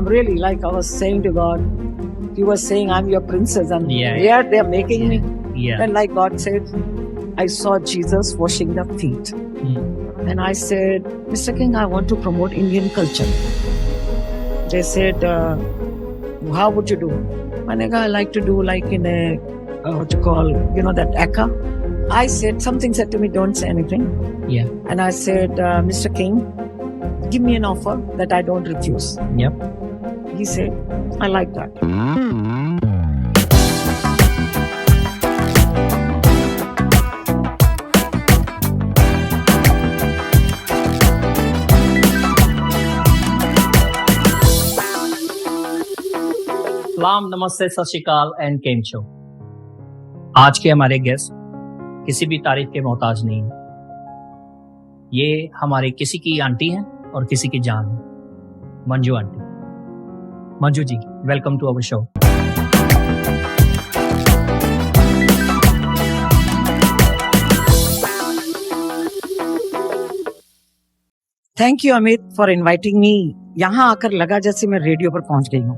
I'm really, like I was saying to God, He was saying, I'm your princess, and here they're making me. And like God said, I saw Jesus washing the feet. And I said, Mr. King, I want to promote Indian culture. They said, how would you do? I like to do like in a, what you call, that eka. I said, something said to me, don't say anything. Yeah. And I said, Mr. King, give me an offer that I don't refuse. Yep. He said, I like that. सलाम, नमस्ते, सत श्री अकाल and came show. आज के हमारे guest किसी भी तारीफ के मोहताज नहीं है। ये हमारे किसी की आंटी हैं और किसी की जान है, Manju aunty. Manju ji, welcome to our show. Thank you Amit for inviting me. यहाँ आकर लगा जैसे मैं रेडियो पर पहुंच गई हूँ।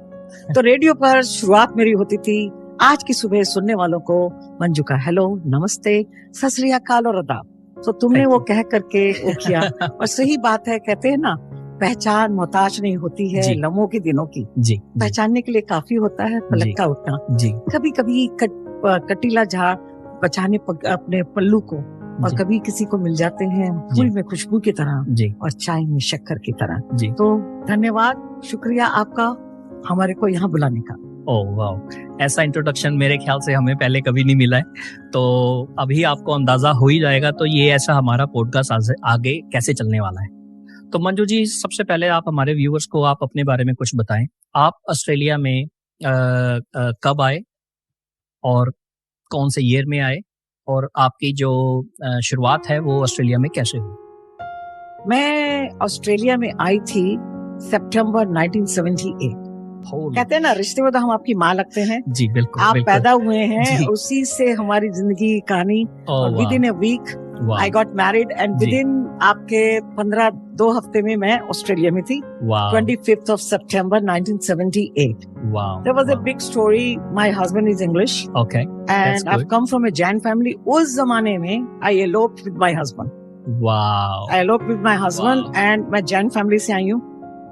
तो रेडियो पर शुरुआत मेरी होती थी आज की सुबह सुनने वालों को मंजू का हेलो, नमस्ते, सत श्री अकाल और आदाब। तो तुमने वो कह करके वो किया। और सही बात है, कहते हैं ना, पहचान मोहताज नहीं होती है लम्हों के दिनों की। पहचानने के लिए काफी होता है पलक का उठना। कभी कभी कटीला झाड़ बचाने अपने पल्लू को, और कभी किसी को मिल जाते हैं फूल में खुशबू की तरह और चाय में शक्कर की तरह। तो धन्यवाद, शुक्रिया आपका हमारे को यहाँ बुलाने का। ओह वाओ, ऐसा इंट्रोडक्शन मेरे ख्याल से हमें पहले कभी नहीं मिला है। तो अभी आपको अंदाजा हो ही जाएगा तो ये ऐसा हमारा पॉडकास्ट आगे कैसे चलने वाला है। तो मंजू जी, सबसे पहले आप हमारे व्यूअर्स को आप अपने बारे में कुछ बताएं। आप ऑस्ट्रेलिया में कब आए और कौन से ईयर में आए, और आपकी जो शुरुआत है वो ऑस्ट्रेलिया में कैसे हुई? मैं ऑस्ट्रेलिया में आई थी सितंबर 1978। कहते हैं ना, रिश्ते में तो हम आपकी माँ लगते हैं। जी बिल्कुल। आप पैदा हुए हैं, उसी से हमारी जिंदगी की कहानी। Within a week I got married and within आपके 2 हफ्ते में मैं ऑस्ट्रेलिया में थी। 25th of September 1978. Wow. There was a big story. My husband is English. Okay. And I've come from a Jain family. उस जमाने में I eloped with my husband. Wow. I eloped with my husband and मैं Jain family से आई हूँ।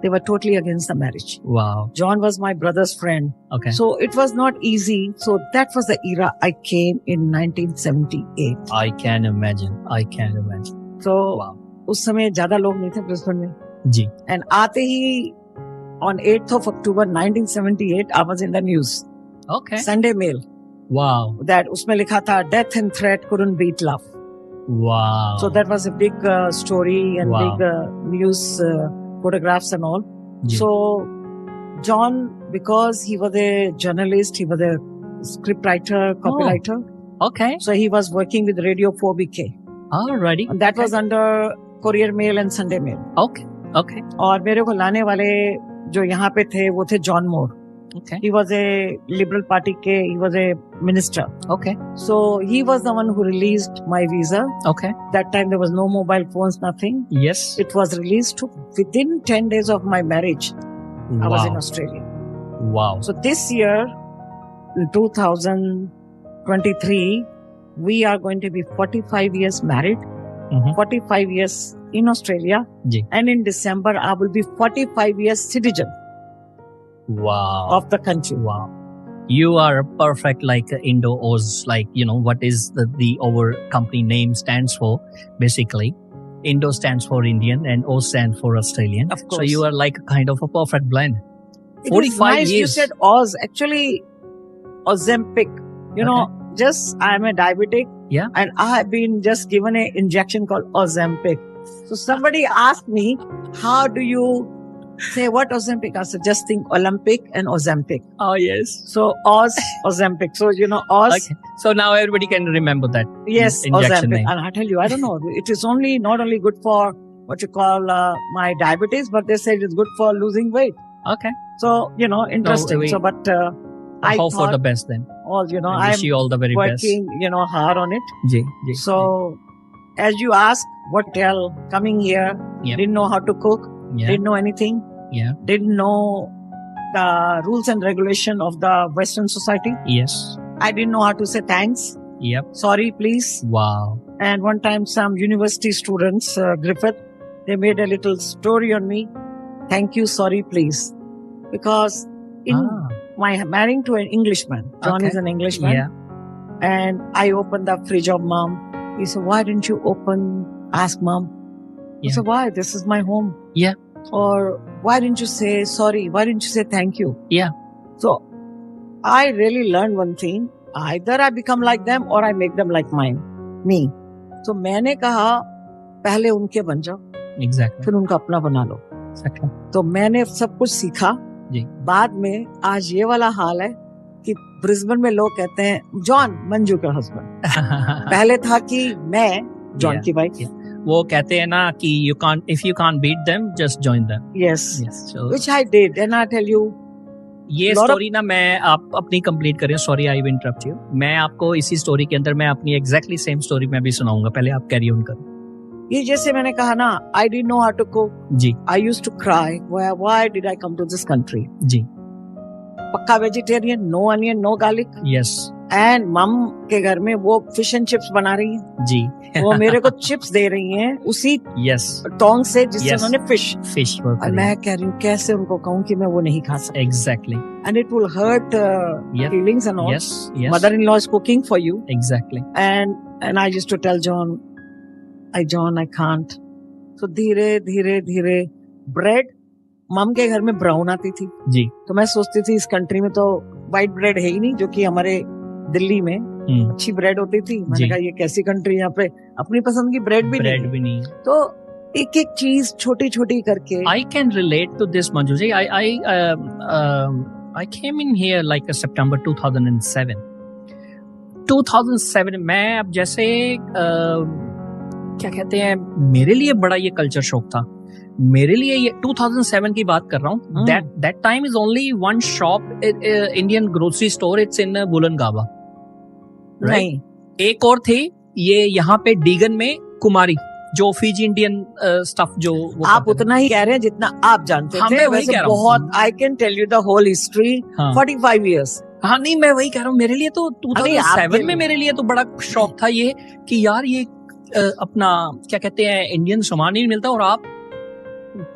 They were totally against the marriage. Wow. John was my brother's friend. Okay. So it was not easy. So that was the era I came in 1978. I can imagine. So उस समय ज्यादा लोग नहीं थे Brisbane में। जी। And आते ही on 8th of October 1978 I was in the news. Okay. Sunday Mail. Wow. That उसमें लिखा था death and threat couldn't beat love. Wow. So that was a big story and big news photographs and all. So John, because he was a journalist, he was a scriptwriter, copywriter. Okay. So he was working with Radio 4BK. Alrighty. And that was under Courier Mail and Sunday Mail. Okay. और मेरे को लाने वाले जो यहाँ पे थे वो थे John more. Okay. He was a Liberal Party के, he was a minister. Okay. So he was the one who released my visa. Okay. That time there was no mobile phones, nothing. Yes. It was released within 10 days of my marriage. I was in Australia. Wow. So this year, in 2023, we are going to be 45 years married, 45 years in Australia, and in December I will be 45 years citizen. Wow. Of the country. Wow. You are perfect, like Indo-Oz, like, what is the our company name stands for, basically. Indo stands for Indian and O stands for Australian. Of course. So you are like kind of a perfect blend. It 45 nice years. You said Oz. Actually, Ozempic. Just I'm a diabetic. Yeah. And I have been just given an injection called Ozempic. So somebody asked me, how do you say what Ozempic? I said, just think Olympic and Ozempic. Oh, yes. So Oz, Ozempic. So, Oz. Okay. So now everybody can remember that. Yes, injection Ozempic. name. And I tell you, I don't know. It is not only good for what you call my diabetes, but they say it is good for losing weight. Okay. So, interesting. No, so, but I hope for the best then. All, I wish you all the very working, best. Hard on it. Ji, so, as you ask, what coming here, didn't know how to cook, didn't know anything, didn't know the rules and regulation of the Western society. Yes. I didn't know how to say thanks. Yep. Sorry, please. Wow. And one time some university students, Griffith, they made a little story on me. Thank you, sorry, please. Because in my marrying to an Englishman, John is an Englishman. Yeah. And I opened the fridge of mom. He said, why didn't you ask mom? I said, why? This is my home. Yeah. Or why didn't you say sorry? Why didn't you say thank you? Yeah. So I really learned one thing. Either I become like them or I make them like me. So मैंने कहा पहले उनके बन जाओ. Exactly. फिर उनका अपना बना लो. Exactly. तो मैंने सब कुछ सीखा. जी. बाद में आज ये वाला हाल है कि ब्रिस्बेन में लोग कहते हैं जॉन मंजू का हस्बैंड. पहले था कि मैं जॉन की वाइफ. वो कहते हैं ना कि if you can't beat them, just join them. Yes. So, which I did, and I tell you. ये स्टोरी ना मैं आप अपनी कंप्लीट करें. Sorry I interrupt you. मैं आपको इसी स्टोरी के अंदर मैं अपनी एग्जैक्टली सेम स्टोरी मैं भी सुनाऊंगा. पहले आप कैरी ऑन करो. ये जैसे मैंने कहा ना, I didn't know how to cook. Ji. I used to cry. Why did I come to this country? जी. पक्का vegetarian, no onion, no garlic. Yes. And मम के घर में वो फिश एंड चिप्स बना रही हैं. जी. वो मेरे को चिप्स दे रही हैं उसी टोंग से जिससे उन्होंने फिश और मैं कह रही हूँ कैसे उनको कहूँ कि मैं वो नहीं खा सकती. Exactly. And it will hurt feelings and all. Mother in law is cooking for you. Exactly. And I used to tell John I can't. So धीरे धीरे ब्रेड मम के घर में ब्राउन आती थी. जी. तो मैं सोचती थी इस कंट्री में तो व्हाइट ब्रेड है ही नहीं, जो कि हमारे दिल्ली में अच्छी ब्रेड होती थी. मैंने कहा ये कैसी कंट्री, यहाँ पे अपनी पसंद की ब्रेड भी नहीं. तो एक एक चीज छोटी छोटी करके. I can relate to this Manju ji. I came in here like September 2007. 2007 मैं अब जैसे क्या कहते हैं, मेरे लिए बड़ा ये कल्चर शॉक था. मेरे लिए ये 2007 की बात कर रहा हूँ. That time is only one shop, Indian grocery store. It's in बुलनगावा. नहीं. एक और थी ये यहाँ पे डीगन में कुमारी, जो फीजी इंडियन स्टफ जो आप उतना ही कह रहे हैं जितना आप जानते थे. वैसे बहुत I can tell you the whole history. 45 years. हाँ नहीं मैं वही कह रहा हूँ. मेरे लिए तो 2007 में मेरे लिए तो बड़ा शौक था ये कि यार ये अपना क्या कहते हैं इंडियन सामान ही मिलता. और आप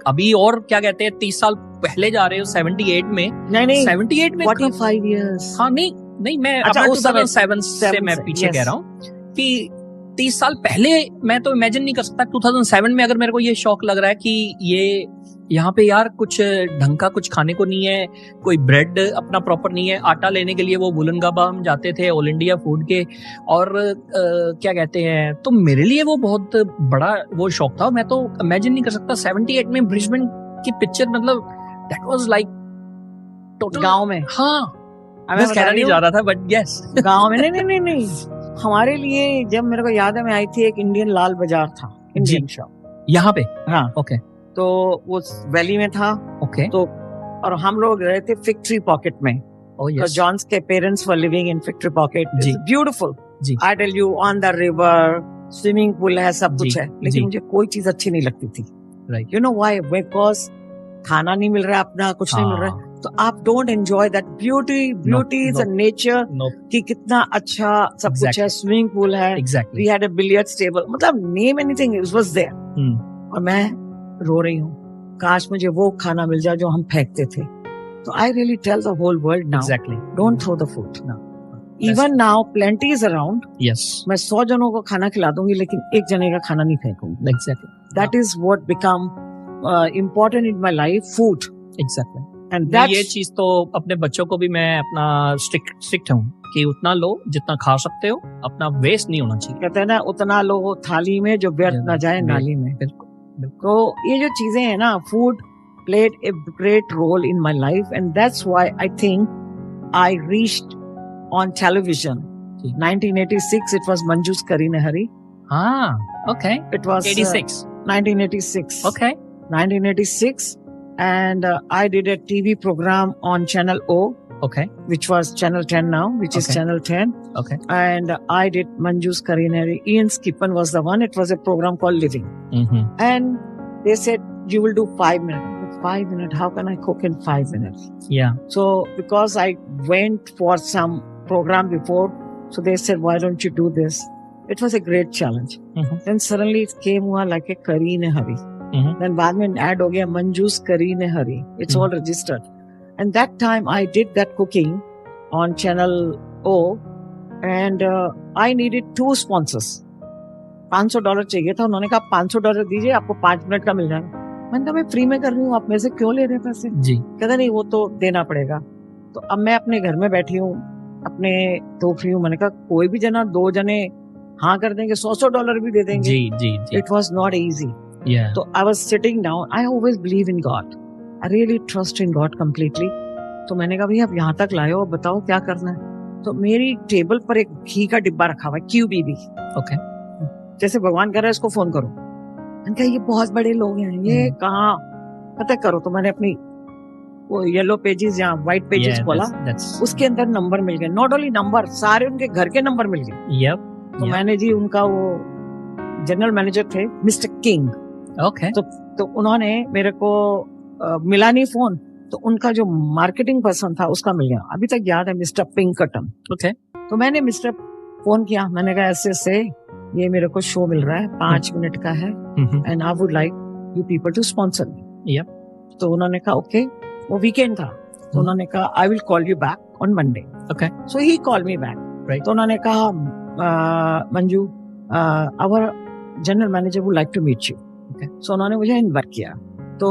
अभी और क्या कहते हैं 30 साल पहले जा रहे हो 78 में. नहीं 78 में 45 years. हाँ नहीं मैं अच्छा, 2007 से मैं पीछे कह रहा हूँ कि 30 साल पहले मैं तो इमेजिन नहीं कर सकता 2007 में अगर मेरे को ये शौक लग रहा है कि ये यहाँ पे यार कुछ ढंग का कुछ खाने को नहीं है, कोई ब्रेड अपना प्रॉपर नहीं है. आटा लेने के लिए वो बुलनगाबा हम जाते थे ऑल इंडिया फूड के. और क्या कहते हैं, तो मेरे लिए वो बहुत बड़ा वो शौक था. मैं तो इमेजिन नहीं कर सकता 78 में ब्रिस्बेन की पिक्चर. मतलब दैट वाज लाइक टोटल गांव में. हाँ मैं कहना नहीं जा रहा था बट यस गांव में. नहीं हमारे लिए जब मेरे को याद है मैं आई थी एक इंडियन लाल बाजार था, इंडियन शॉप यहाँ पे. हाँ ओके. तो वो वैली में था. ओके. तो और हम लोग रहे थे फिग ट्री पॉकेट में. तो जॉन्स के parents were living in fig tree pocket. Beautiful. I tell you on the river, swimming pool है, सब कुछ है. लेकिन मुझे कोई चीज अच्छी नहीं लगती थी. Right. You know why? Because खाना नहीं मिल रहा है, अपना कुछ नहीं मिल रहा है. तो आप don't enjoy that beauty is a nature कि कितना अच्छा सब कुछ है. स्विमिंग पूल है. We had a billiards table. मतलब name anything it was there. और मैं रो रही हूँ काश मुझे वो खाना मिल जाए जो हम फेंकते थे. तो I really tell the whole world now, don't throw the food. Even now plenty is around. मैं 100 जनों को खाना खिला दूंगी लेकिन एक जने का खाना नहीं फेंकूंगी. That is what become important in my life, food. Exactly. And ये चीज तो अपने बच्चों को भी मैं अपना स्ट्रिक्ट हूँ कि उतना लो जितना खा सकते हो, अपना वेस्ट नहीं होना चाहिए. कहते हैं ना उतना लो थाली में जो व्यर्थ ना जाए नाली में. बिल्कुल. तो ये जो चीजें हैं ना, food played a great role in my life, and that's why I think I reached on television. 1986 it was Manju's Curry Nehari. Okay. It was 86. 1986. Okay. 1986, and I did a TV program on Channel O. Okay. Which was Channel 10 now, which is Channel 10. Okay. And I did Manju's Curry Nehari. Ian Skippen was the one. It was a program called Living. And they said, you will do 5 minutes. 5 minutes, how can I cook in 5 minutes? Yeah. So because I went for some program before, so they said, why don't you do this? It was a great challenge. Then suddenly it came like a curry in a hurry. Then बाद में add हो गया Manju's curry in a hurry. It's all registered. And that time I did that cooking on Channel O, and I needed 2 sponsors. $500 चाहिए था. उन्होंने कहा $500 दीजिए, आपको 5 मिनट का मिल जाएगा. मैंने कहा मैं फ्री में कर रही हूँ, आप मेरे से क्यों ले रहे हैं पैसे? जी. कहता नहीं, वो तो देना पड़ेगा. तो अब मैं अपने घर में बैठी हूँ, अपने तो फ्री हूँ. मैंने कहा कोई भी जना 2 जने हाँ कर देंगे, $100 भी दे देंगे. जी जी जी. It was not easy. Yeah. So I was sitting down. I always believe in God. I really trust in God completely. तो मैंने कहा भैया आप यहाँ तक लाए हो, बताओ क्या करना है. तो मेरी टेबल पर एक घी का डिब्बा रखा हुआ है, QBB. Okay. जैसे भगवान कह रहा है इसको फोन करो. मैंने कहा ये बहुत बड़े लोग हैं, ये कहाँ पता करो. तो मैंने अपनी वो येलो पेजेस या व्हाइट पेजेस खोला, उसके अंदर नंबर मिल गए. नॉट ओनली नंबर, सारे उनके घर के नंबर मिल गए. तो मैंने जी उनका वो जनरल मैनेजर थे मिस्टर किंग. Okay. तो उन्होंने मेरे को मिला नहीं फोन, तो उनका जो मार्केटिंग पर्सन था उसका मिल गया. अभी तक याद है, मिस्टर पिंकटन. Okay. तो मैंने मिस्टर फोन किया, मैंने कहा ऐसे ये मेरे को शो मिल रहा है, 5 मिनट का है, and I would like you people to sponsor me. तो उन्होंने कहा ओके. वो वीकेंड था, तो उन्होंने कहा I will call you back on Monday. Okay. So he call me back. तो उन्होंने कहा Manju, our general manager would like to meet you. So उन्होंने मुझे इन्वाइट किया. तो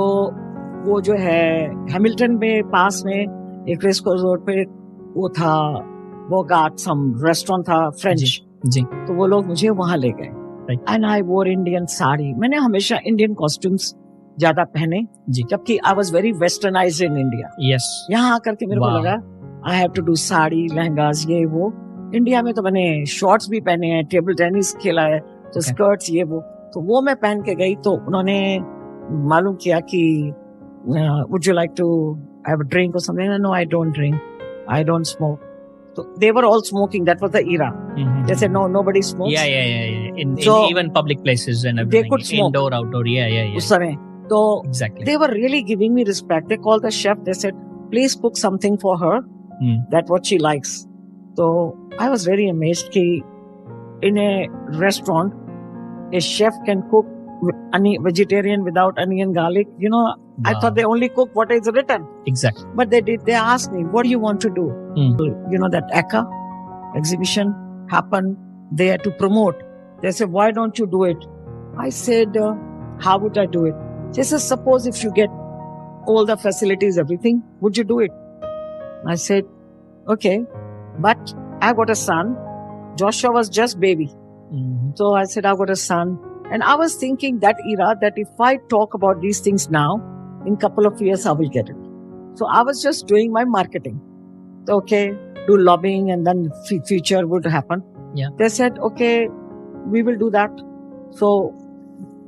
वो जो है हैमिल्टन में पास में एक रेस कोर्स रोड पे वो था, वो गाट सम रेस्टोरेंट था फ्रेंच. जी. तो वो लोग मुझे वहां ले गए. एंड आई वोर इंडियन साड़ी. मैंने हमेशा इंडियन कॉस्ट्यूम्स ज्यादा पहने, जबकि I was very westernized in India. यहाँ आकर के मेरे को लगा I have to do sari, lehengas, ये वो. इंडिया में तो मैंने शॉर्ट्स भी पहने हैं, टेबल टेनिस खेला है, तो स्कर्ट्स ये वो. तो वो मैं पहन के गई, तो उन्होंने मालूम किया कि would you like to have a drink or something? No, I don't drink. I don't smoke. So they were all smoking. That was the era. They said no, nobody smokes. Yeah. In even public places and everything. They could smoke. Indoor, outdoor. Yeah. उस समय तो exactly. They were really giving me respect. They called the chef. They said, please cook something for her. That what she likes. So I was very amazed कि in a restaurant a chef can cook vegetarian without onion, garlic. You know, I thought they only cook what is written. Exactly. But they did. They asked me, what do you want to do? You know, that ECA exhibition happened there to promote. They said, why don't you do it? I said, how would I do it? They said, suppose if you get all the facilities, everything, would you do it? I said, okay. But I got a son. Joshua was just baby. So I said, I got a son. And I was thinking that era that if I talk about these things now, in couple of years, I will get it. So I was just doing my marketing. Okay, do lobbying and then future would happen. Yeah. They said, okay, we will do that. So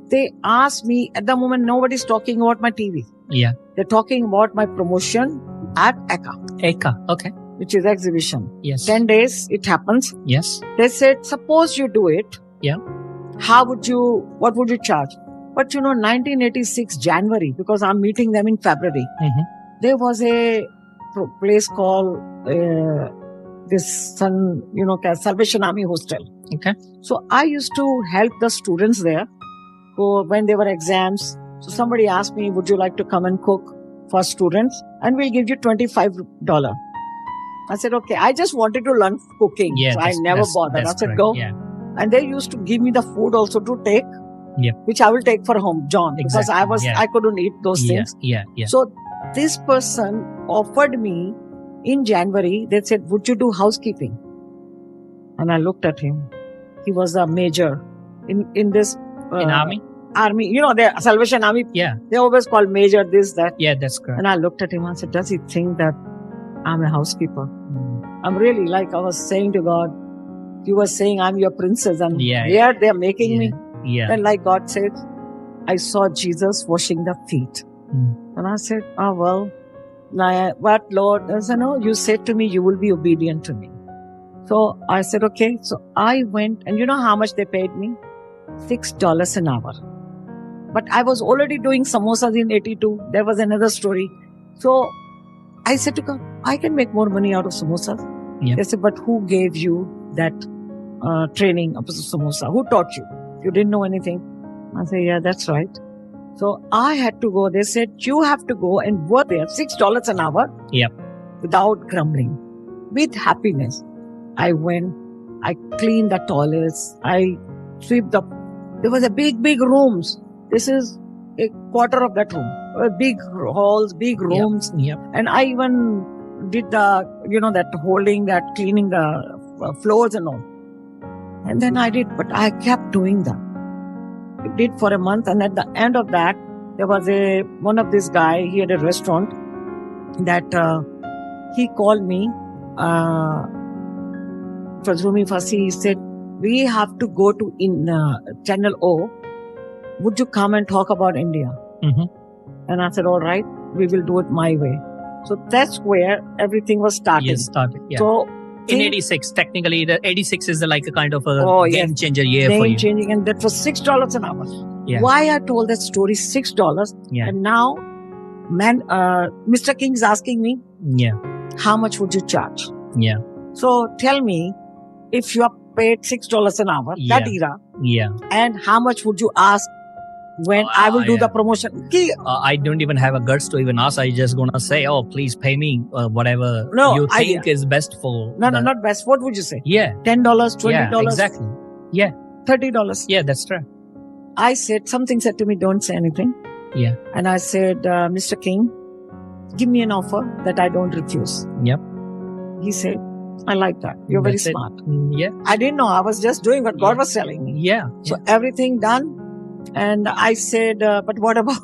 they asked me, at the moment, nobody's talking about my TV. Yeah. They're talking about my promotion at ECA. ECA, okay. Which is exhibition. Yes. 10 days, it happens. Yes. They said, suppose you do it. Yeah. What would you charge? But 1986 January, because I'm meeting them in February, there was a place called Salvation Army Hostel. Okay. So I used to help the students there when there were exams. So somebody asked me, would you like to come and cook for students? And we'll give you $25. I said, okay. I just wanted to learn cooking. Yeah, so I never bothered. I said, correct. go. Yeah. And they used to give me the food also to take, which I will take for home, John, because I couldn't eat those things. Yeah. So this person offered me in January. They said, would you do housekeeping? And I looked at him. He was a major in this in army. The Salvation Army. Yeah, they always call major this, that. Yeah, that's correct. And I looked at him and said, does he think that I'm a housekeeper? I'm really I was saying to God, you were saying I'm your princess, and here they're making me. Yeah. And like God said, I saw Jesus washing the feet. And I said, oh, well, what, Lord? I said, no, you said to me, you will be obedient to me. So I said, okay. So I went, and you know how much they paid me? $6 an hour. But I was already doing samosas in 82. There was another story. So I said to God, I can make more money out of samosas. Yeah. They said, but who gave you that training of samosa? Who taught you? You didn't know anything. I said, yeah, that's right. So I had to go. They said, you have to go and work there, $6 an hour. Yep. Without grumbling, with happiness. I went, I cleaned the toilets, I swept the, there was a big rooms. This is a quarter of that room. Big halls, big rooms. Yep. And I even did the, that holding, that cleaning the floors and all. And then I did, but I kept doing that. I did for a month, and at the end of that, there was one of this guy, he had a restaurant that he called me, Fazrumi Fasi, he said, we have to go to Channel O. Would you come and talk about India? Mm-hmm. And I said, all right, we will do it my way. So that's where everything was started. Yes, started. Yeah. So in 86, technically, the 86 is like a kind of a game changer year for you. Game changing, and that was $6 an hour. Yeah. Why I told that story, $6. Yeah. And now, Mr. King is asking me, how much would you charge? Yeah. So tell me, if you are paid $6 an hour, that era, and how much would you ask when I will do the promotion? I don't even have a guts to even ask. I just gonna say, oh, please pay me whatever you think is best for. No, not best. What would you say? Yeah. $10, $20? Yeah, exactly. Yeah. $30. Yeah, that's true. I said, something said to me, don't say anything. Yeah. And I said, Mr. King, give me an offer that I don't refuse. Yep. He said, I like that. You're very smart. Yeah. I didn't know. I was just doing what God was telling me. Yeah. So everything done. And I said, but what about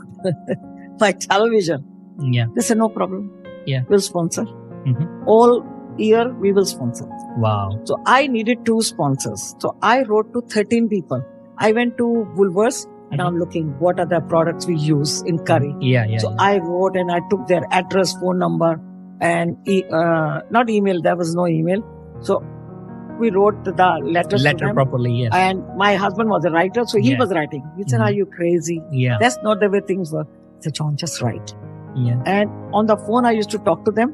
my television? Yeah. They said, no problem. Yeah. We'll sponsor. Mm-hmm. All year we will sponsor. Wow. So I needed 2 sponsors. So I wrote to 13 people. I went to Woolworths and I'm looking what are the products we use in curry. So I wrote and I took their address, phone number, and not email. There was no email. So we wrote the letters to them. Properly, yes. And my husband was a writer, so he was writing. He said, are you crazy? Yeah. That's not the way things work. I said, John, just write. Yeah. And on the phone, I used to talk to them.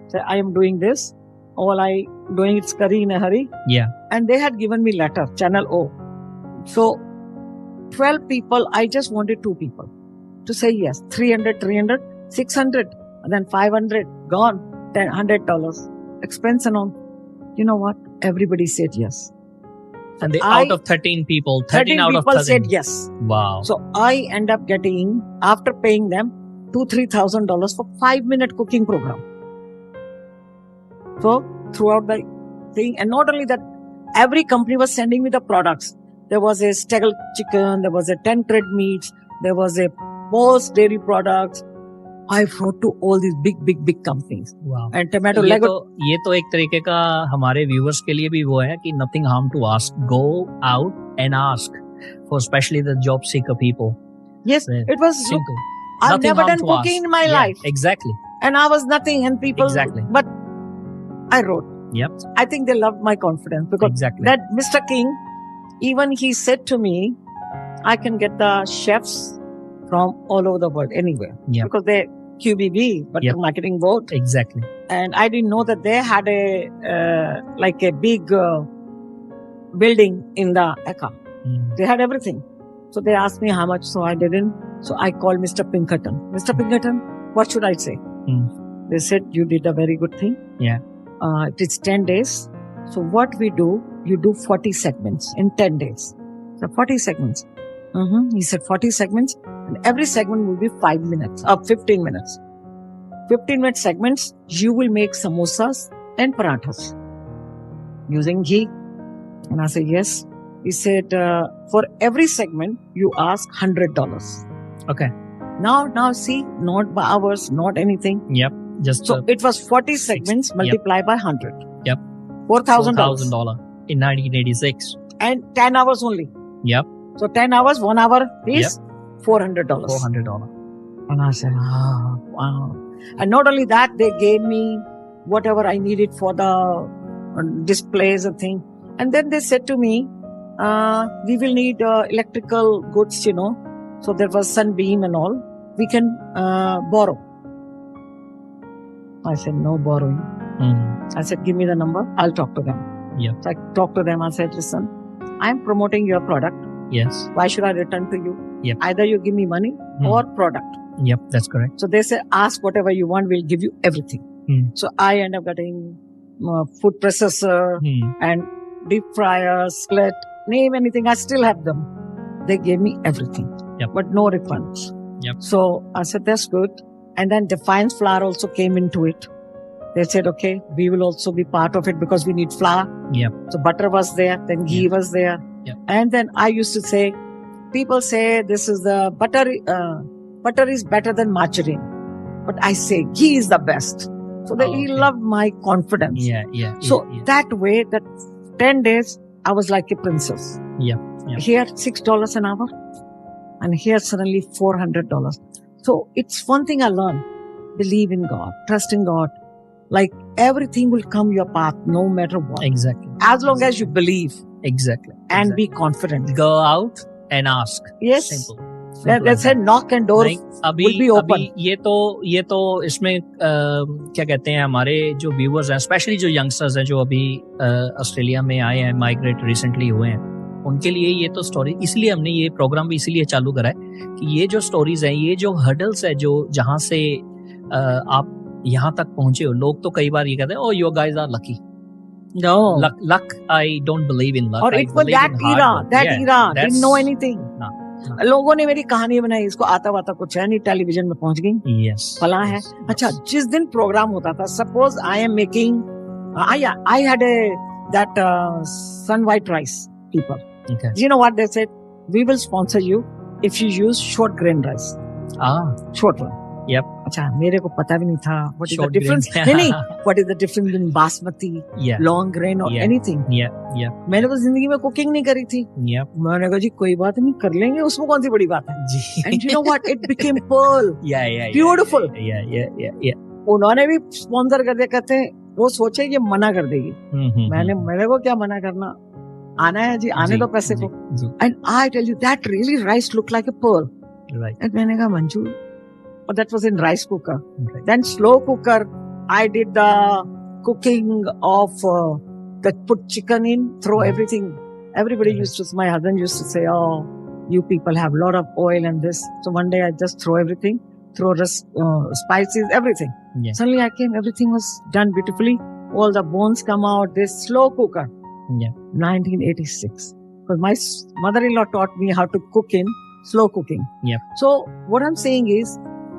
Say, I am doing this. All I doing it's curry in a hurry. Yeah. And they had given me letter, Channel O. So 12 people, I just wanted 2 people to say yes. 300, 600, and then 500, gone. $100, expense and all. You know what? Everybody said yes. And out of 13 people, 13 out of 13 said yes. Wow. So I end up getting, after paying them, $2,000-3,000 for 5-minute cooking program. So throughout the thing, and not only that, every company was sending me the products. There was a Stegel chicken, there was a 10 thread meats, there was a Boss dairy products. I wrote to all these big companies. Wow. And tomato ये तो एक तरीके का हमारे viewers के लिए भी वो है कि nothing harm to ask. Go out and ask for especially the job seeker people. Yes, it was simple. I've never done cooking in my life. Exactly. And I was nothing, and people. Exactly. But I wrote. Yep. I think they loved my confidence because that Mr. King, even he said to me, I can get the chefs from all over the world, anywhere. Yep. Because they're QBB, but the marketing board. Exactly. And I didn't know that they had a big building in the Eka. They had everything. So they asked me how much, so I didn't. So I called Mr. Pinkerton. Mr. Pinkerton, what should I say? They said, you did a very good thing. Yeah. It is 10 days. So what we do, you do 40 segments in 10 days. So 40 segments. He said 40 segments, and every segment will be 5 minutes or 15 minutes. 15-minute segments, you will make samosas and parathas using ghee. And I said, yes. He said, for every segment, you ask $100. Okay. Now see, not by hours, not anything. Yep. Just so it was 40 segments multiplied by 100. Yep. $4,000. In 1986. And 10 hours only. Yep. So 10 hours, 1 hour is $400. $400. And I said, wow. And not only that, they gave me whatever I needed for the displays and thing. And then they said to me, we will need electrical goods, So there was Sunbeam and all. We can borrow. I said, no borrowing. I said, give me the number. I'll talk to them. Yeah. So I talked to them. I said, listen, I'm promoting your product. Yes. Why should I return to you? Yep. Either you give me money or product. Yep, that's correct. So they say, ask whatever you want. We'll give you everything. So I end up getting food processor and deep fryer, skillet, name anything. I still have them. They gave me everything, but no refunds. So I said, that's good. And then Defiance Flour also came into it. They said, okay, we will also be part of it because we need flour. So butter was there, then ghee was there. And then I used to say, people say this is the butter is better than margarine. But I say ghee is the best. So he loved my confidence. So that way, that 10 days, I was like a princess. Here, $6 an hour. And here, suddenly $400. So it's one thing I learned. Believe in God. Trust in God. Like everything will come your path no matter what. Exactly. As long as you believe. Exactly. And be confident. Go out and ask. Yes. Simple. They said knock and door will be open. अभी ये तो इसमें क्या कहते हैं, हमारे जो viewers हैं, स्पेशली जो यंगस्टर्स हैं जो अभी ऑस्ट्रेलिया में आए हैं, माइग्रेट रिसेंटली हुए हैं, उनके लिए ये तो स्टोरी, इसलिए हमने ये प्रोग्राम भी इसीलिए चालू करा है कि ये जो स्टोरीज हैं, ये जो हर्डल्स है, जो जहाँ से आप यहाँ तक पहुंचे हो, लोग तो कई बार ये कहते हैं, oh you guys are lucky. No. Luck, I don't believe in luck. Or it was that era, didn't know anything. लोगों ने मेरी कहानी बनाई, इसको आता वाता कुछ है नहीं, टेलीविजन में पहुंच गई, फला है। अच्छा, जिस दिन प्रोग्राम होता था, suppose I am making, I had that sun white rice people. Okay. You know what they said? We will sponsor you if you use short grain rice. Short one. Yep. अच्छा, मेरे को पता भी नहीं था what is the difference. नहीं, what is the difference in basmati, long grain or anything. मैंने तो जिंदगी में कुकिंग नहीं करी थी. मैंने कहा जी कोई बात नहीं, कर लेंगे, उसमें कौन सी बड़ी बात है. And you know what? It became pearl. Beautiful. उन्होंने भी स्पॉन्सर कर दिया, कहते हैं वो सोचे ये मना कर देगी. मेरे को क्या मना करना, आना है जी, आने दो पैसे को. And I tell you that really rice looked like a pearl. And मैंने कहा Manju, but that was in rice cooker. Then slow cooker, I did the cooking of that put chicken in, throw everything. Everybody my husband used to say, oh, you people have a lot of oil and this. So one day I just throw everything, spices, everything. Suddenly I came, everything was done beautifully. All the bones come out, this slow cooker. 1986. Because my mother-in-law taught me how to cook in slow cooking. So what I'm saying is,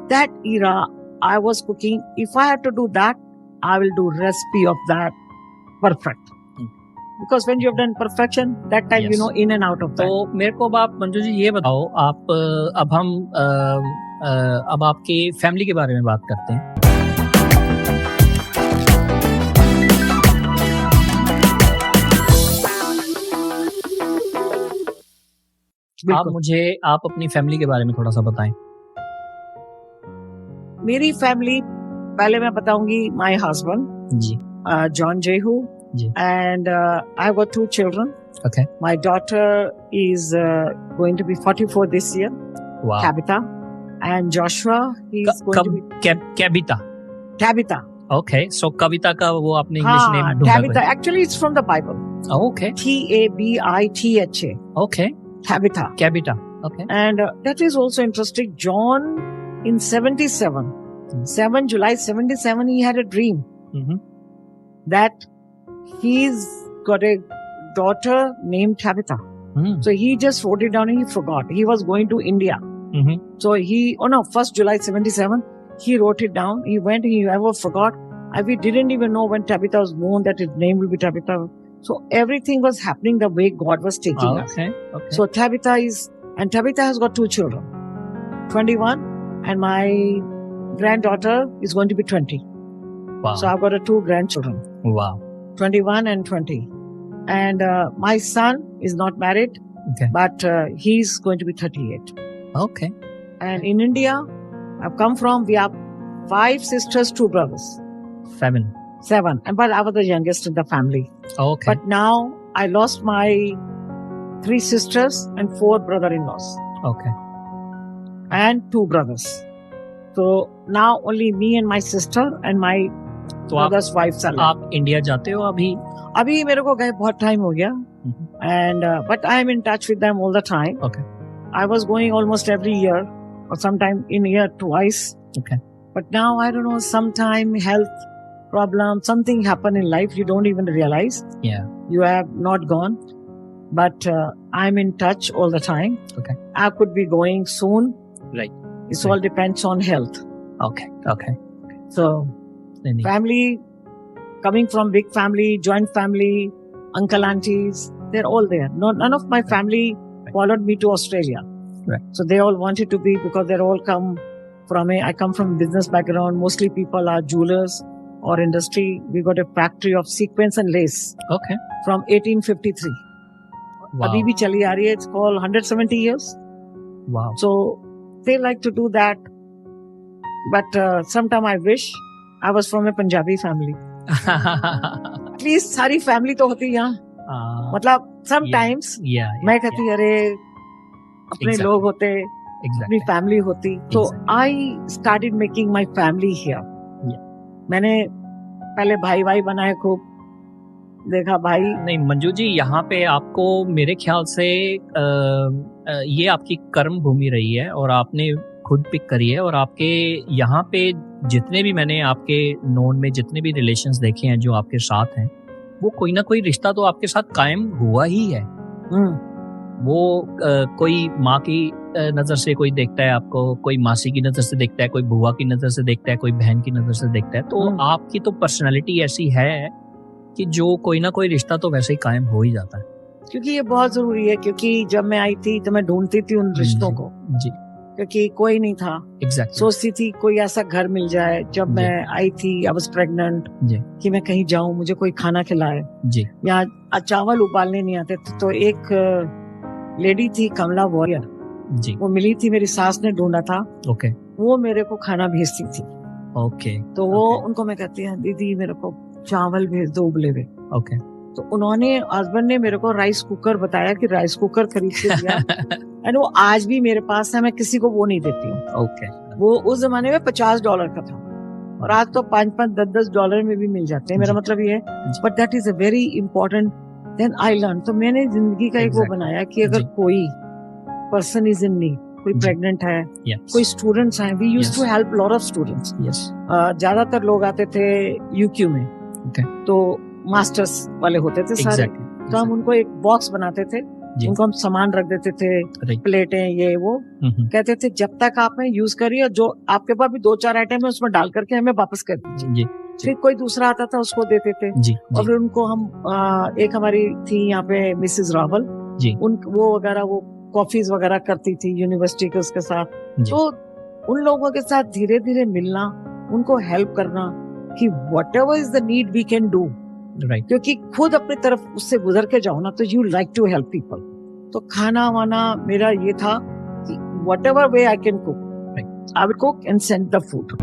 that era, I was cooking. If I had to do that, I will do recipe of that perfect. Because when you have done perfection, that time you know in and out of that. तो मेरे को आप मंजू जी ये बताओ, आप अब आपके family के बारे में बात करते हैं. आप अपनी फैमिली के बारे में थोड़ा सा बताएं. मेरी फैमिली, पहले मैं बताऊंगी, my husband John Jehu, and I've got 2 children. Okay. My daughter is going to be 44 this year. Wow. Tabitha. And Joshua, he's going to be Tabitha. Okay. So Kavita का वो आपने English name ढूंढा. Tabitha. Actually, it's from the Bible. Oh, okay. Tabitha. Okay. Tabitha. Okay. And that is also interesting. John, in 77, 7 July 77, he had a dream that he's got a daughter named Tabitha. So he just wrote it down and he forgot. He was going to India. So 1st July 77, he wrote it down. He went, he never forgot. We didn't even know when Tabitha was born that his name will be Tabitha. So everything was happening the way God was taking us. Okay. So Tabitha has got 2 children, 21, and my granddaughter is going to be 20. Wow. So I've got 2 grandchildren. Wow. 21 and 20. And my son is not married, but he's going to be 38. Okay. And in India, I've come from, we have 5 sisters, 2 brothers. 7. But I was the youngest in the family. Okay. But now I lost my 3 sisters and 4 brother-in-laws. Okay. and 2 brothers. So now only me and my sister and my तो brother's wives are left. आप India जाते हो अभी? अभी मेरे को गए बहुत टाइम हो गया, and but I am in touch with them all the time. Okay. I was going almost every year or sometime in a year twice. Okay. But now I don't know, sometime health problem, something happened in life you don't even realize. Yeah. You have not gone, but I'm in touch all the time. Okay. I could be going soon. Right. It all depends on health. Okay. Okay. So नहीं, family, coming from big family, joint family, uncle, aunties, they're all there. None of my family followed me to Australia. Right. So they all wanted to be, because they're all come from I come from business background. Mostly people are jewelers or industry. We got a factory of sequins and lace Okay. from 1853. Wow. Abhi bhi chali aa rahi hai. It's called 170 years. Wow. So they like to do that. But sometime I wish I was from a Punjabi family. At least सारी family तो होती यहाँ. मतलब sometimes मैं कहती अरे अपने लोग होते, अपनी family होती. So I started making my family here. मैंने पहले भाई बनाए खूब, देखा भाई. नहीं मंजू जी, यहाँ पे आपको मेरे ख्याल से ये आपकी कर्म भूमि रही है और आपने खुद पिक करी है. और आपके यहाँ पे जितने भी मैंने आपके नोन में जितने भी रिलेशंस देखे हैं जो आपके साथ हैं, वो कोई ना कोई रिश्ता तो आपके साथ कायम हुआ ही है. वो कोई माँ की नजर से कोई देखता है आपको, कोई मासी की नजर से देखता है, कोई बुआ की नजर से देखता है, कोई बहन की नजर से देखता है. तो आपकी तो पर्सनैलिटी ऐसी है कि जो कोई ना कोई रिश्ता तो वैसे ही कायम हो ही जाता है. क्योंकि ये बहुत जरूरी है, क्योंकि जब मैं आई थी तो मैं ढूंढती थी उन रिश्तों को जी, क्योंकि कोई नहीं था. Exactly. सोचती थी कोई ऐसा घर मिल जाए. जब मैं आई थी आई वाज प्रेग्नेंट कि मैं कहीं जाऊं, मुझे कोई खाना खिलाए जी. यहाँ चावल उबालने नहीं आते थे. तो एक लेडी थी कमला वॉरियर जी, वो मिली थी, मेरी सास ने ढूंढा था. ओके. वो मेरे को खाना भेजती थी. ओके. तो वो उनको मैं कहती है दीदी मेरे को चावल भेज दो उबले हुए. ओके. तो उन्होंने, हस्बैंड ने मेरे को राइस कुकर बताया कि राइस कुकर खरीद के दिया. एंड वो आज भी मेरे पास है, मैं किसी को वो नहीं देती हूँ. ओके. वो उस जमाने में $50 का था और आज तो $5-10 में भी मिल जाते हैं. मेरा मतलब ये है, but that is a very important. Then I learn. तो मैंने जिंदगी का एक वो बनाया कि अगर कोई पर्सन इज इन नीड, कोई प्रेग्नेंट है, कोई स्टूडेंट्स हैं, we used to help lot of students. ज्यादातर लोग आते थे यूक्यू में, तो मास्टर्स वाले होते थे सारे. तो हम उनको एक बॉक्स बनाते थे, उनको हम सामान रख देते थे, प्लेटें ये वो. कहते थे जब तक आप यूज करिए, जो आपके पास भी 2-4 आइटम है उसमें डाल करके हमें वापस कर दीजिए. फिर कोई दूसरा आता था उसको देते थे. और फिर उनको हम एक हमारी थी यहाँ पे मिसेस रावल, वो वगैरह वो कॉफीज वगैरह करती थी यूनिवर्सिटी के उसके साथ. तो उन लोगों के साथ धीरे धीरे मिलना, उनको हेल्प करना कि whatever is the need we can do. Right. क्योंकि खुद अपनी तरफ उससे गुजर के जाओ ना तो you like to help people. तो खाना वाना मेरा ये था कि whatever way I can cook, I will cook and send the food.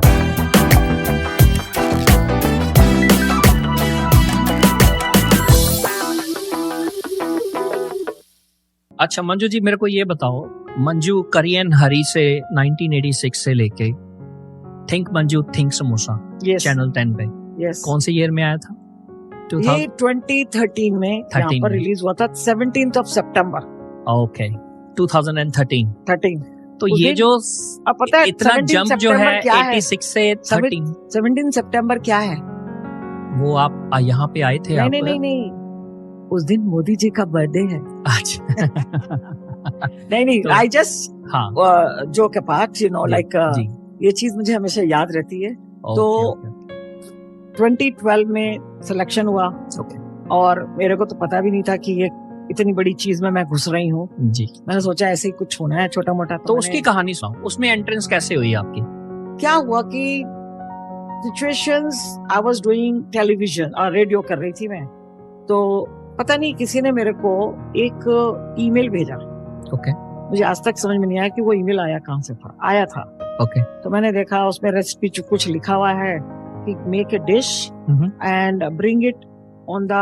अच्छा मंजू जी, मेरे को ये बताओ, मंजू करियन हरी से 1986 से लेके think Manju think samosa channel 10 पे कौन से ईयर में आया था? ये 2013 में यहाँ पर रिलीज हुआ था, 17th of September. ओके, 2013. तो ये जो पता है इतना जंप जो है 86 से 13, 17 सितंबर क्या है? वो आप यहाँ पे आए थे? नहीं, उस दिन मोदी जी का बर्थडे है. अच्छा. नहीं, I just joke apart, you know, like ये चीज मुझे हमेशा याद रहती है. तो 2012 में सिलेक्शन हुआ. और मेरे को तो पता भी नहीं था कि ये इतनी बड़ी चीज में मैं घुस रही हूँ जी. मैंने सोचा ऐसे ही कुछ होना है छोटा मोटा. तो उसकी कहानी सुनाओ, उसमें एंट्रेंस कैसे हुई आपकी? क्या हुआ कि situations, I was doing television और रेडियो कर रही थी मैं. तो पता नहीं किसी ने मेरे को एक ईमेल भेजा. ओके. मुझे आज तक समझ में नहीं आया कि वो ईमेल आया कहाँ से था. आया था. ओके. तो मैंने देखा उसमें रेसिपी कुछ लिखा हुआ है कि make a dish and bring it on the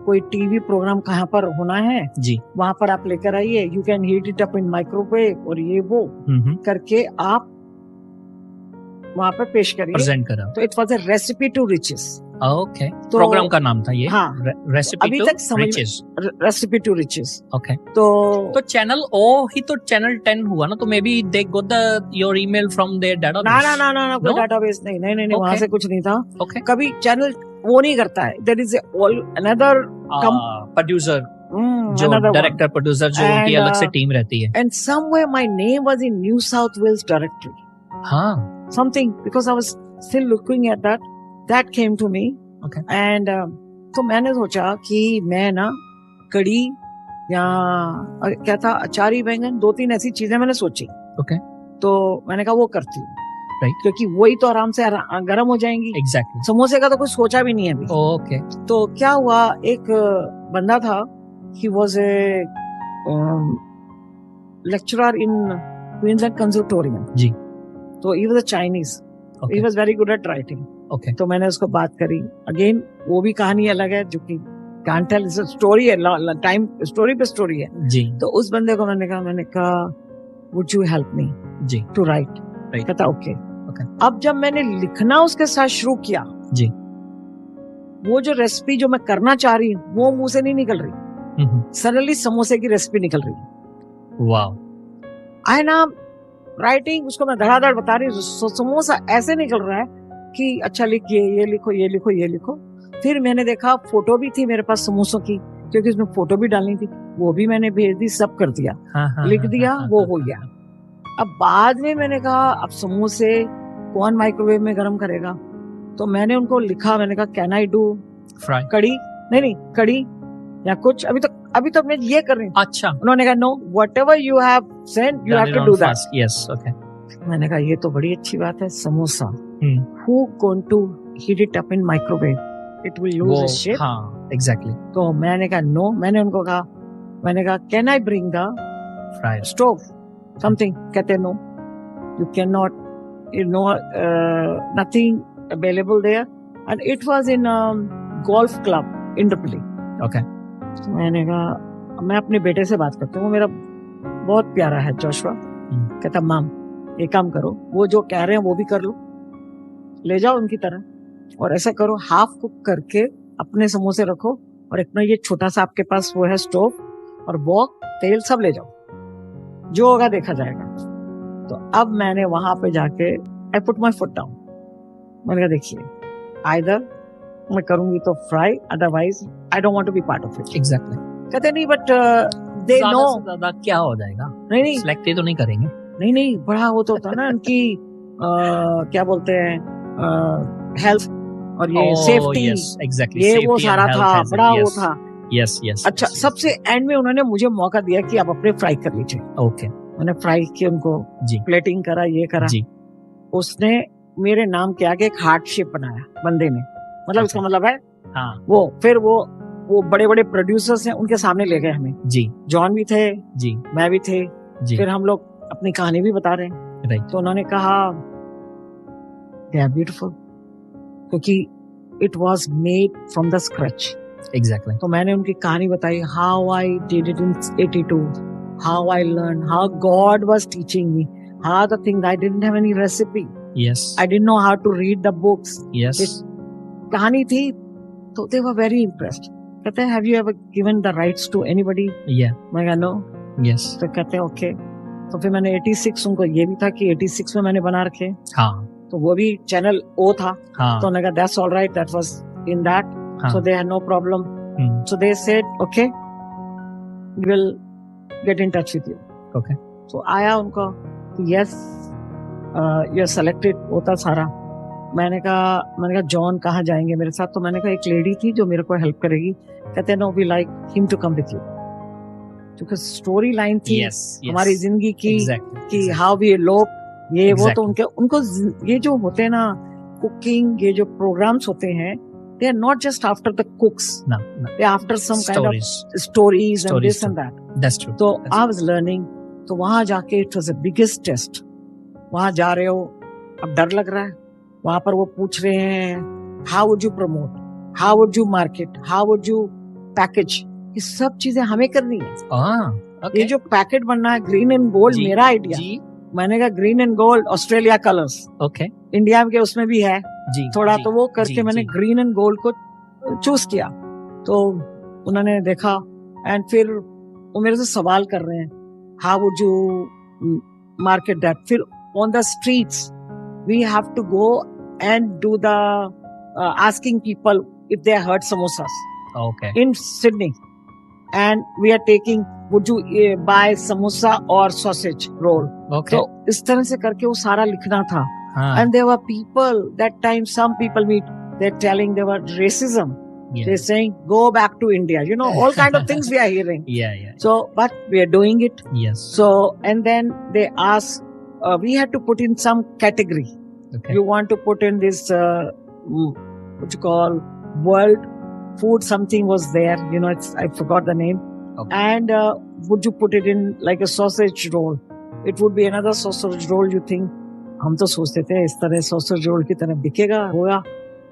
कोई टीवी प्रोग्राम कहाँ पर होना है जी, वहां पर आप लेकर आइए, you can heat it up in microwave और ये वो करके आप वहां पर पेश करिए, प्रेजेंट करा। तो it was a recipe to riches. Okay, तो प्रोग्राम का नाम था ये, हाँ, रेसिपी अभी टू तक समझ riches. Recipe to riches. Okay, तो चैनल ओ ही तो चैनल 10 हुआ ना, तो maybe they got the your email from their database. ना कोई डेटाबेस नहीं, नहीं वहां Okay. से कुछ नहीं था। ओके, कभी चैनल वो नहीं करता है, देयर इज अनदर प्रोड्यूसर, जो another one. डायरेक्टर प्रोड्यूसर, जो उनकी And, अलग से टीम रहती है। And somewhere my name was in New South Wales directory. हाँ, Something, because I was still looking at that. That came to me. Okay. And तो मैंने सोचा कि मैं ना कड़ी या क्या था, अचारी बैंगन, 2-3 ऐसी चीजें मैंने सोची। Okay. तो मैंने कहा वो करती हूँ, Right. क्योंकि वही तो आराम से गर्म हो जाएंगी। Exactly. समोसे का तो कुछ सोचा भी नहीं है अभी। Okay. तो क्या हुआ, एक बंदा था, he was a lecturer in Queensland Conservatorium. जी। तो he was a Chinese. Okay. He was very good at writing. Okay. तो मैंने उसको बात करी। अगेन वो भी कहानी अलग है, जो कि can't tell, it's a story है, टाइम स्टोरी पे स्टोरी है। जी, तो उस बंदे को मैंने कहा would you help me जी, to write? Right. कहता ओके। Okay. अब जब मैंने लिखना उसके साथ शुरू किया, जी, वो जो रेसिपी जो मैं करना चाह रही हूँ वो मुंह से नहीं निकल रही, सडनली समोसे की रेसिपी निकल रही है। वाओ। आई ना राइटिंग उसको मैं धड़ाधड़ बता रही हूँ, समोसा ऐसे निकल रहा है कि अच्छा लिखिए, ये लिखो, ये लिखो, ये लिखो। फिर मैंने देखा फोटो भी थी मेरे पास समोसों की, क्योंकि उसमें फोटो भी डालनी थी, वो भी मैंने भेज दी, सब कर दिया, लिख दिया, वो हो गया। अब बाद में मैंने कहा अब समोसे कौन माइक्रोवेव में गर्म करेगा, तो मैंने उनको लिखा, मैंने कहा कैन आई डू फ्राई, कड़ी, नहीं कड़ी या कुछ, अभी तो मैं ये कर रही हूँ। अच्छा, उन्होंने कहा no, whatever you have send you have to do that. Yes, okay. मैंने कहा ये तो बड़ी अच्छी बात है, samosa who going to heat it up in microwave, it will lose its shape। हाँ, एग्जैक्टली। तो मैंने कहा नो, मैंने उनको कहा, मैंने कहा can I bring the fry stove something, कहते no you can not, you know nothing available there, and it was in golf club Indooroopilly. Okay. मैंने कहा मैं अपने बेटे से बात करता हूँ, वो मेरा बहुत प्यारा है जोशुआ। कहता माम एक काम करो, वो जो कह रहे हैं वो भी कर लो, ले जाओ उनकी तरह, और ऐसा करो हाफ कुक करके अपने समोसे रखो, और इतना ये छोटा सा आपके पास वो है स्टोव और वॉक, तेल सब ले जाओ, जो होगा देखा जाएगा। तो अब मैंने वहां पे जाके I put my foot down, मैंने कहा देखिए आइदर मैं करूंगी तो fry, otherwise I don't want to be part of it. Exactly. कहते नहीं बट दे नो, ज्यादा क्या हो जाएगा, नहीं सिलेक्ट तो नहीं करेंगे, नहीं बड़ा वो तो होता ना उनकी क्या बोलते हैं हेल्थ और ये सेफ्टी, एग्जैक्टली, ये वो सारा था, बड़ा वो था। यस। अच्छा, सबसे एंड में उन्होंने मुझे मौका दिया कि आप अपने फ्राई कर लीजिए। ओके। मैंने फ्राई किया उनको, प्लेटिंग करा, ये करा। उसने मेरे नाम के आगे एक हार्ट शेप बनाया बंदे ने, मतलब इसका मतलब है हाँ। वो फिर वो बड़े बड़े प्रोड्यूसर्स हैं, उनके सामने ले गए हमें। जी, जॉन भी थे, जी, मैं भी थे, जी। फिर हम लोग अपनी कहानी भी बता रहे हैं, राइट। तो उन्होंने कहा दे आर ब्यूटीफुल, क्योंकि it was made from the scratch. Exactly. तो मैंने उनकी कहानी बताई, how I did it in 82, how I learn, how God was teaching me, how the thing I didn't have any recipe, yes, I didn't know how to read the books, yes. कहानी थी, तो they were very impressed. कहते हैं have you ever given the rights to anybody? या मैं कहा no, yes. तो कहते हैं ओके। तो फिर मैंने 86, उनको ये भी था कि 86 में मैंने बना रखे, हाँ, तो वो भी चैनल ओ था, हाँ। तो उन्होंने कहा that's all right, that was in that, so they had no problem, so they said okay we will get in touch with you. Okay. तो आया उनको यस यू आर सेलेक्टेड, होता सारा। मैंने कहा जॉन कहाँ जाएंगे मेरे साथ? तो मैंने कहा एक लेडी थी जो मेरे को हेल्प करेगी। कहते no we like him to come with you, क्योंकि स्टोरी लाइन थी हमारी जिंदगी की, कि हाउ वी एलोप, ये वो। तो उनको ये जो होते हैं ना कुकिंग, ये जो प्रोग्राम्स होते हैं, they are not just after the cooks, no. They are after some stories. Kind of stories and this and that. That's true. So I was learning. तो वहां जाके it was the biggest test. वहां जा रहे हो, अब डर लग रहा है, वहां पर वो पूछ रहे हैं how would you promote, how would you market, how would you package, ये सब चीजें हमें करनी है। okay. ये जो पैकेट बनना है ग्रीन एंड गोल्ड, मेरा आइडिया। मैंने कहा green and gold Australia colours, okay. India के उसमें भी है थोड़ा, तो वो करके मैंने ग्रीन एंड गोल्ड को चूज किया। तो उन्होंने देखा एंड फिर वो मेरे से सवाल कर रहे हैं, how would you market that. फिर on the streets we have to go and do the asking people if they heard samosas in Sydney, and we are taking would you buy samosa or sausage roll, okay. तो इस तरह से करके वो सारा लिखना था। and there were people that time, some people meet, they're telling there were racism, they're saying go back to India, you know, all kind of things we are hearing. So but we are doing it. So and then they ask, we had to put in some category. You want to put in this what you call world food, something was there, you know, I forgot the name. And would you put it in like a sausage roll? It would be another sausage roll, you think. हम तो सोचते थे इस तरह sausage roll की तरह बिकेगा, होगा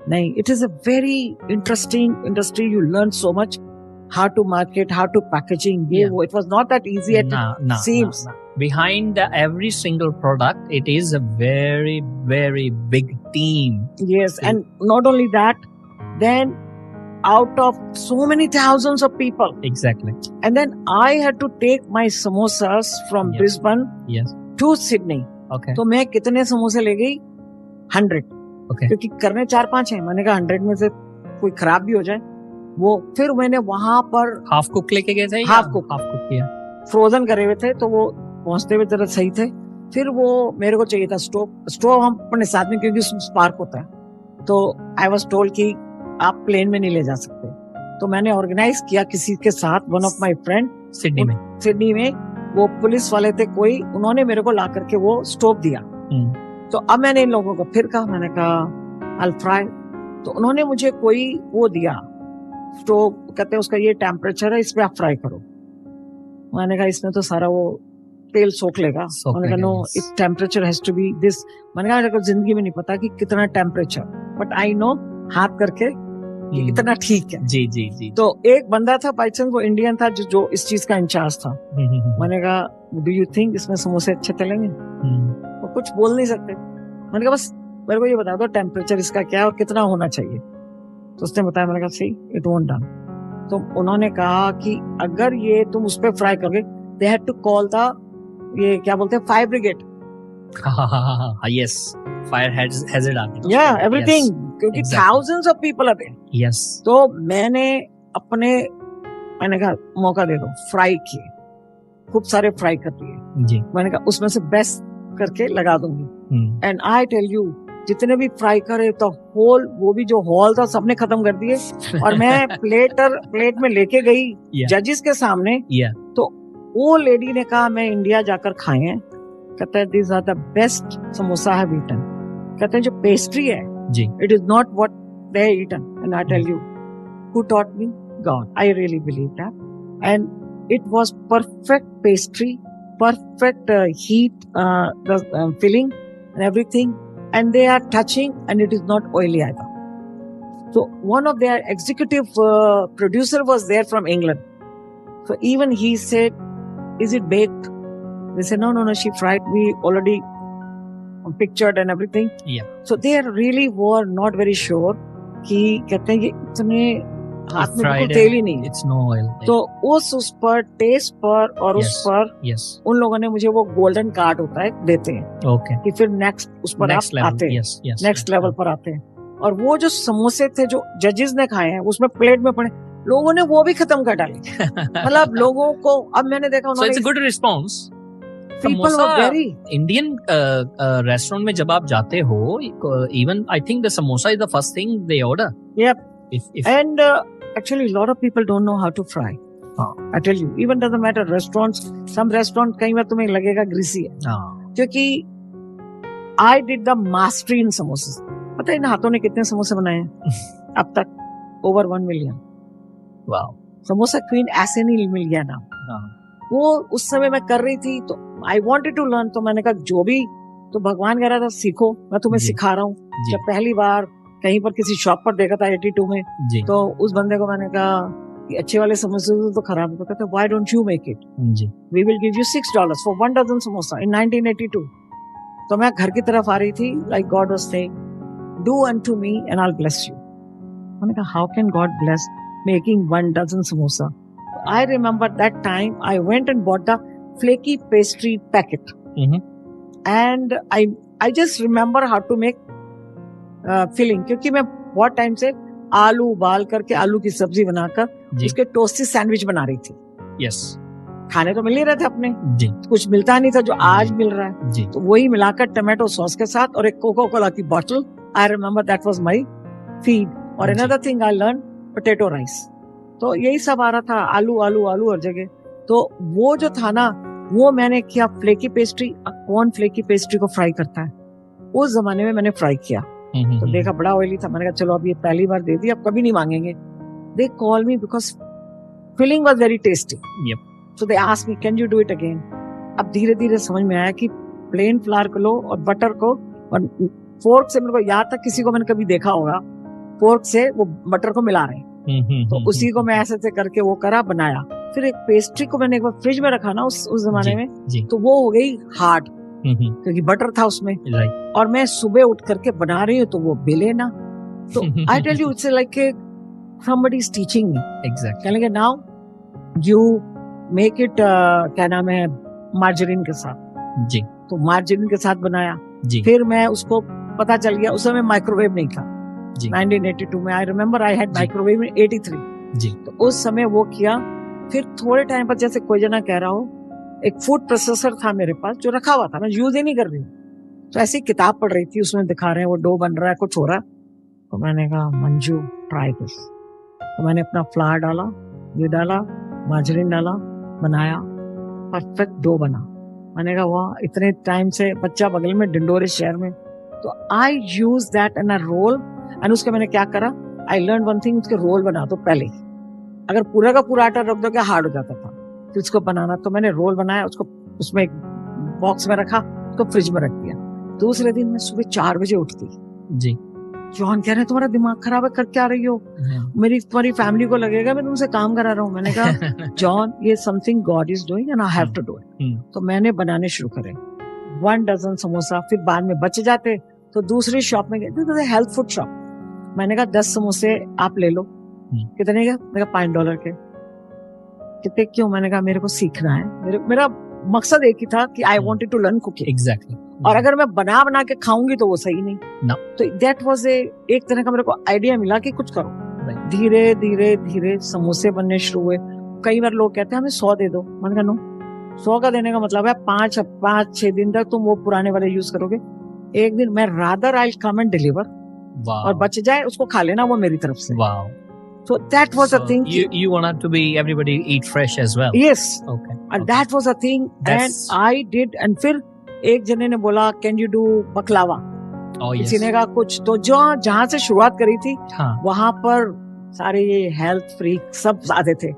नहीं। It is a very interesting industry. You learn so much, how to market, how to packaging. It was not that easy at seems. Behind every single product, it is a very, very big team. Yes, and not only that, then out of so many thousands of people. Exactly. And then I had to take my samosas from Brisbane to Sydney. Okay. तो मैं कितने समोसे ले गई? 100. Okay. क्योंकि करने 4-5 हैं। मैंने कहा 100 में से कोई खराब भी हो जाए। वो फिर मैंने वहां पर हाफ कुक लेके गए थे? हाफ कुक किया। फ्रोजन करे हुए थे, तो वो पहुंचते हुए जरा सही थे। फिर वो मेरे को चाहिए था स्टोव हम अपने साथ में, क्योंकि उसमें स्पार्क होता है। तो आई वाज टोल्ड कि आप प्लेन में नहीं ले जा सकते। तो मैंने ऑर्गेनाइज किया किसी के साथ, one of my friend Sydney में वो पुलिस वाले थे कोई, उन्होंने मेरे को ला करके वो स्टोव दिया। तो अब मैंने इन लोगों को फिर कहा, मैंने कहा I'll फ्राई। तो उन्होंने मुझे कोई वो दिया स्टोव, कहते हैं उसका ये टेम्परेचर है, इसमें आप फ्राई करो। मैंने कहा इसमें तो सारा वो तेल सोख लेगा। मैंने कहा no, it temperature has to be this. मैंने कहा मेरे को जिंदगी में नहीं पता कि कितना टेम्परेचर, बट आई नो हाथ करके इतना ठीक है। जी। तो एक बंदा था बाई चांस, वो इंडियन था जो इस चीज का इंचार्ज था। मैंने कहा डू यू थिंक इसमें समोसे अच्छे तलेंगे? वो कुछ बोल नहीं सकते। मैंने कहा बस मेरे को ये बता दो टेम्परेचर इसका क्या है और कितना होना चाहिए। तो उसने बताया। मैंने कहा सी इट वोंट डन। तो उन्होंने कहा कि अगर ये तुम उस पर फ्राई करोगे, they had to call the, ये क्या बोलते हैं, fire brigade. Yes, fire hazard आती है। Yeah, everything, क्योंकि thousands of people are there. Yes. तो मैंने कहा मौका दे दो, फ्राई किए, खूब सारे फ्राई कर लिए जी। मैंने कहा उसमें से बेस्ट करके लगा दूंगी। एंड आई टेल यू, जितने भी फ्राई करे तो होल, वो भी जो हॉल था सबने खत्म कर दिए। और मैं प्लेट में लेके गई जजेस के सामने। तो वो लेडी ने कहा मैं इंडिया जाकर खाए हैं, कहते हैं these are the best samosa I have eaten। कहते हैं जो पेस्ट्री है जी, it is not what they eaten। and I tell you, who taught me? God. I really believe that। and it was perfect pastry, perfect heat, the filling and everything, and they are touching, and it is not oily either। So one of their executive producer was there from England, so even he said, is it baked? They said, no, she fried. We already pictured and everything। Yeah। So they really were not very sure कि कहते हैं ये इतने हाथ में बिल्कुल तेल ही नहीं है। It's no oil। तो उस पर टेस्ट पर और उस पर उन लोगों ने मुझे वो गोल्डन कार्ड होता है देते हैं। Okay। कि फिर नेक्स्ट उस पर आप आते हैं, नेक्स्ट लेवल पर आते हैं। और वो जो समोसे थे जो जजेस ने खाए हैं, उसमें प्लेट में पड़े, लोगों ने वो भी खत्म कर डाले। मतलब लोगों को, अब मैंने देखा उन्होंने, so it's a good response। Indian restaurant में जब आप जाते हो, even I think the samosa is the first thing they order. Yep। And actually a lot of people don't know how to fry। I tell you, even doesn't matter restaurants, some restaurant कई बार तुम्हें लगेगा greasy है, क्योंकि I did the mastery in samosas। पता है इन हाथों ने कितने समोसे बनाए हैं अब तक? over 1 million। Wow. Samosa queen ऐसे नहीं मिल गया नाम। वो उस समय मैं कर रही थी, तो आई वॉन्टेड टू लर्न। तो मैंने कहा जो भी, तो भगवान कह रहा था सीखो, मैं तुम्हें सिखा रहा हूँ। जब पहली बार कहीं पर किसी शॉप पर देखा था 82 में, तो उस बंदे को मैंने कहा कि अच्छे वाले समोसे तो खराब है, तो कहते why don't you make it, जी we will give you $6 for 1 dozen samosa in 1982। तो मैं घर की तरफ आ रही थी, like God was saying do unto me and I will bless you. मैंने कहा how can God bless making 1 dozen samosa. I remember that time I went and bought the flaky pastry packet, and I just remember how to make filling, क्योंकि मैं बहुत time से आलू उबाल करके आलू की सब्जी बनाकर उसके टोस्टी सैंडविच बना रही थी। यस, खाने तो मिल ही रहे थे अपने जी, कुछ मिलता नहीं था जो आज मिल रहा है जी, तो वही मिलाकर टमाटो सॉस के साथ और एक कोका कोला की bottle. I remember that was my feed. और another thing I learn potato rice. तो यही सब आ रहा था, आलू आलू आलू हर जगह। तो वो जो था ना, वो मैंने किया फ्लेकी पेस्ट्री। कौन फ्लेकी पेस्ट्री को फ्राई करता है? उस जमाने में मैंने फ्राई किया तो देखा बड़ा ऑयली था। मैंने कहा चलो अब ये पहली बार दे दी, अब कभी नहीं मांगेंगे। They call me because filling was very tasty, so they asked me can you do it again. अब धीरे धीरे समझ में आया कि प्लेन फ्लावर को लो और बटर को और फोर्क से, मेरे को याद था किसी को मैंने कभी देखा होगा फोर्क से वो बटर को मिला रहे हैं, तो उसी को मैं ऐसे करके वो करा, बनाया। फिर एक पेस्ट्री को मैंने एक बार फ्रिज में रखा ना उस जमाने में, तो वो हो गई हार्ड क्योंकि बटर था उसमें। और मैं सुबह उठ करके बना रही हूँ तो वो बेले ना। तो I tell you it's like somebody is teaching me. Exactly. कहने लगे now you make it क्या नाम है मार्जरीन के साथ। जी। तो मार्जरीन के साथ बनाया। जी। फिर मैं उसको पता चल गया, उस समय माइक्रोवेव नहीं था। जी। 1982 में I remember I had microwave in 83। जी। तो उस समय वो किया। फिर थोड़े टाइम पर जैसे कोई जना कह रहा हो, एक फूड प्रोसेसर था मेरे पास जो रखा हुआ था, मैं यूज ही नहीं कर रही हूँ। तो ऐसी किताब पढ़ रही थी, उसमें दिखा रहे हैं वो डो बन रहा है, कुछ हो रहा है। तो मैंने कहा मंजू ट्राई दिस। तो मैंने अपना फ्लावर डाला, ये डाला, मार्जरीन डाला, बनाया, परफेक्ट डो बना। मैंने कहा वाह, इतने टाइम से बच्चा बगल में डिंडोरे शहर में। तो I use that in a roll. And उसका मैंने क्या करा, आई लर्न वन थिंग, उसके रोल बना दो पहले। अगर पूरा का पूरा आटा रख दो क्या हार्ड हो जाता था, तो उसको बनाना। तो मैंने रोल बनाया, उसको उसमें एक बॉक्स में रखा, उसको फ्रिज में रख दिया। दूसरे दिन मैं सुबह 4 बजे उठती। जी। जॉन कह रहे हैं तुम्हारा दिमाग खराब है, कर क्या रही हो? तुम्हारी फैमिली को लगेगा मैं तुमसे काम करा रहा हूँ। मैंने कहा जॉन ये something God is doing and I have to do it. तो मैंने बनाने शुरू करे 1 dozen समोसा। फिर बाद में बच जाते तो दूसरी शॉप में गए, हेल्थ फूड शॉप। मैंने कहा 10 समोसे आप ले लो। कितने का? मैंने कहा $5 के। कितने क्यों? मैंने कहा मेरे को सीखना है, मेरा मकसद एक ही था कि I wanted to learn cooking. Exactly. और अगर मैं बना के खाऊंगी तो वो सही नहीं। no. तो दैट वाज एक तरह का मेरे को आइडिया मिला कि कुछ करो। धीरे धीरे धीरे समोसे बनने शुरू हुए। कई बार लोग कहते हैं हमें 100 दे दो। मैंने कहा नो, 100 का देने का मतलब है 5-6 दिन तक तुम वो पुराने वाले यूज करोगे। एक दिन मैं rather I come and deliver, और बच जाए उसको खा लेना, वो मेरी तरफ से। Wow. So that was a thing. You wanted to be everybody eat fresh as well. Yes. Okay. And that was a thing. And I did. And फिर एक जने ने बोला can you do बकलावा? Oh yes. किसी ने कहा कुछ। तो जो जहाँ से शुरुआत करी थी, वहाँ पर सारे ये हेल्थ फ्रीक सब आते थे।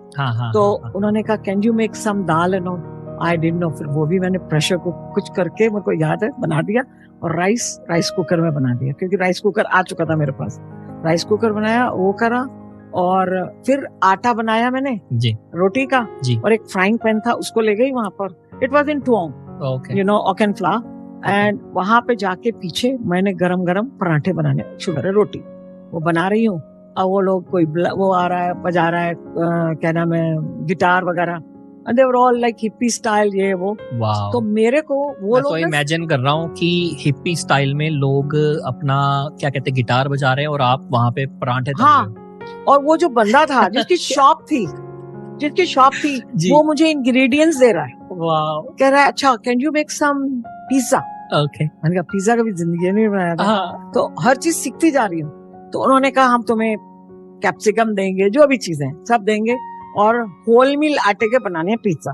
तो उन्होंने कहा can you make some dal and all? I didn't know. फिर वो भी मैंने प्रेशर को कुछ करके, मेरे को याद है, बना दिया। और राइस कुकर में बना दिया, क्योंकि राइस कुकर आ चुका था मेरे पास। राइस कुकर बनाया, वो करा। और फिर आटा बनाया मैंने जी, रोटी का जी। और एक फ्राइंग पैन था, उसको ले गई वहां पर। It was in Toowong, you know, Auchenflower. And वहां पे जाके पीछे मैंने गरम गरम पराठे बनाने शुरू करे। रोटी वो बना रही हूँ, अब वो लोग कोई वो आ रहा है, बजा रहा है, क्या नाम है, गिटार वगैरह। And they were all like hippie style, ये वो। wow. तो मेरे को वो लोग, तो इमेजिन कर रहा हूँ कि हिप्पी स्टाइल में लोग अपना क्या कहते हैं गिटार बजा रहे हैं और आप वहां पे पराठे तल रहे हो। और वो जो बंदा था जिसकी शॉप थी वो मुझे इंग्रेडिएंट्स दे रहा है। वाओ। कह रहा है अच्छा can you make some pizza? Okay. मैंने कहा पिज्जा कभी जिंदगी नहीं बनाया था। तो हर चीज सीखती जा रही हूँ। तो उन्होंने कहा हम तुम्हें कैप्सिकम देंगे, जो भी चीजें सब देंगे, और होल मील आटे के बनाने हैं पिज्जा।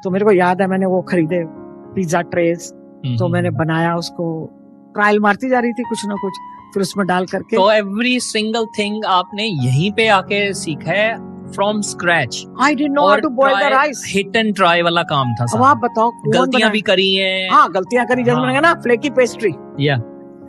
तो मेरे को याद है मैंने वो खरीदे पिज्जा ट्रेस। तो मैंने बनाया, उसको ट्रायल मारती जा रही थी कुछ ना कुछ, फिर उसमें डाल करके। तो एवरी सिंगल थिंग आपने यहीं पे आके सीखा है from scratch? I didn't know how to boil the rice. Hit and try वाला काम था। अब आप बताओ, गलतियां भी करी हैं। हाँ, गलतियां करी, जैसे मैंने कहा ना फ्लेकी पेस्ट्री। या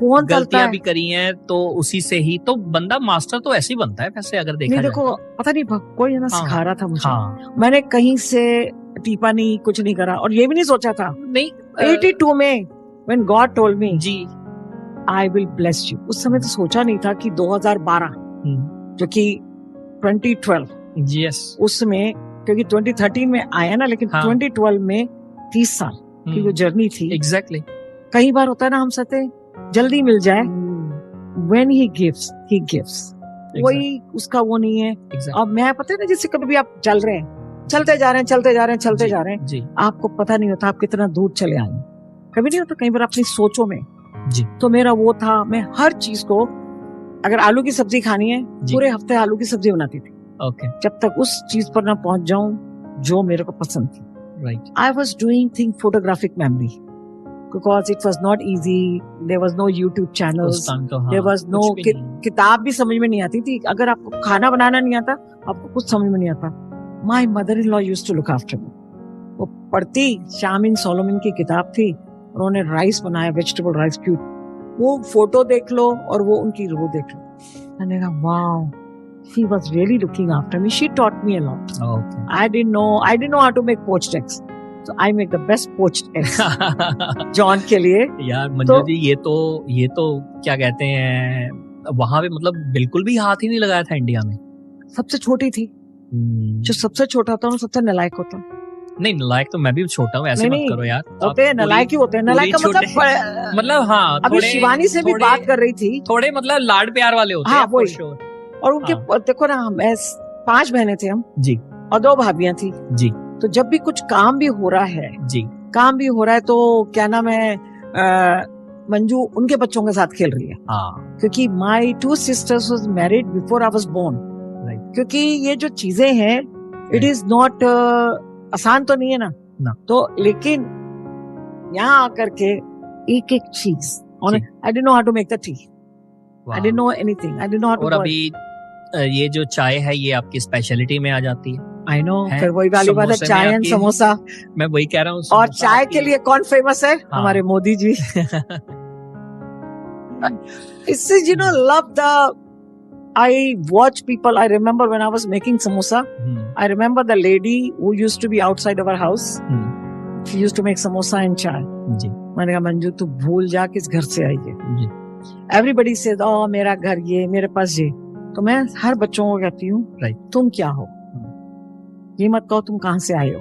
कौन चलता गलतियां है? भी करी हैं तो उसी से ही तो बंदा मास्टर तो ऐसे ही बनता है वैसे अगर देखा नहीं जाए देखो, पता नहीं कोई है ना हाँ, सिखा रहा था मुझे। हाँ मैंने कहीं से टीपा नहीं, कुछ नहीं करा, और ये भी नहीं सोचा था। नहीं 82 में when God told me ji I will bless you, उस समय तो सोचा नहीं था कि 2012 जो कि 2012 यस उसमें, क्योंकि 2013 में आया ना, लेकिन हाँ। 2012 में 30 साल की जो जर्नी थी। एग्जैक्टली कई बार होता है ना, हम सहते जल्दी मिल जाए, when he gives वही उसका वो नहीं है। अब मैं पता है ना, जैसे कभी भी आप चल रहे हैं, चलते जा रहे हैं जी आपको पता नहीं होता आप कितना दूर चले आए। कभी नहीं होता कई बार अपनी सोचों में जी। तो मेरा वो था, मैं हर चीज को, अगर आलू की सब्जी खानी है पूरे हफ्ते आलू की सब्जी बनाती थी, ओके जब तक उस चीज पर ना पहुंच जाऊं जो मेरे को पसंद थी। Right I was doing thing photographic memory because it was not easy. There was no YouTube channels. There was no किताब भी समझ में नहीं आती थी। अगर आपको खाना बनाना नहीं आता, आपको कुछ समझ में नहीं आता। My mother-in-law used to look after me. वो पढ़ती, शामिन सोलोमन की किताब थी, उन्होंने राइस बनाया, वेजिटेबल राइस क्यूब। वो फोटो देख लो और वो उनकी रो देख लो। मैंने कहा wow, she was really looking after me. She taught me a lot. Okay. I didn't know how to make poached eggs. So I make the best poached eggs. John के लिए। यार मंजू जी, ये तो क्या कहते हैं, वहां पे मतलब बिल्कुल भी हाथ ही नहीं लगाया था इंडिया में। सबसे छोटी थी। जो सबसे छोटा होता है वो सबसे नालायक होता है। नहीं, नालायक तो मैं भी छोटा हूँ, ऐसे मत करो यार। होते हैं नालायक ही होते हैं। नालायक का मतलब हाँ, अभी शिवानी से भी बात कर रही थी, थोड़े मतलब लाड प्यार वाले होते हैं। हाँ, और उनके देखो ना, हम 5 बहनें थे हम जी, और 2 भाभियां थी जी। तो जब भी कुछ काम भी हो रहा है जी, काम भी हो रहा है तो क्या नाम है, मंजू उनके बच्चों के साथ खेल रही है। क्योंकि माई 2 sisters was married before I was born. क्योंकि ये जो चीजें हैं, इट इज नॉट आसान तो नहीं है ना। तो लेकिन यहाँ आकर के एक एक चीज, I didn't know how to make the tea. I didn't know anything. I didn't know how to. और अभी ये जो चाय है ये आपकी स्पेशलिटी में आ जाती है। I know. फिर वही वाली बात है, चाय एंड समोसा। मैं वही कह रहा हूँ। और चाय के लिए कौन फेमस है? हमारे मोदी जी। इससे you know love the. I watch people. I remember when I was making samosa. I remember the lady who used to be outside our house. She used to make samosa and chai. जी। मैंने कहा मंजू तू भूल जा किस घर से आई है। जी। Everybody says, oh मेरा घर ये, मेरे पास ये। तो मैं हर बच्चों को कहती हूँ, तुम क्या हो? ये मत कहो तुम कहाँ से आए हो।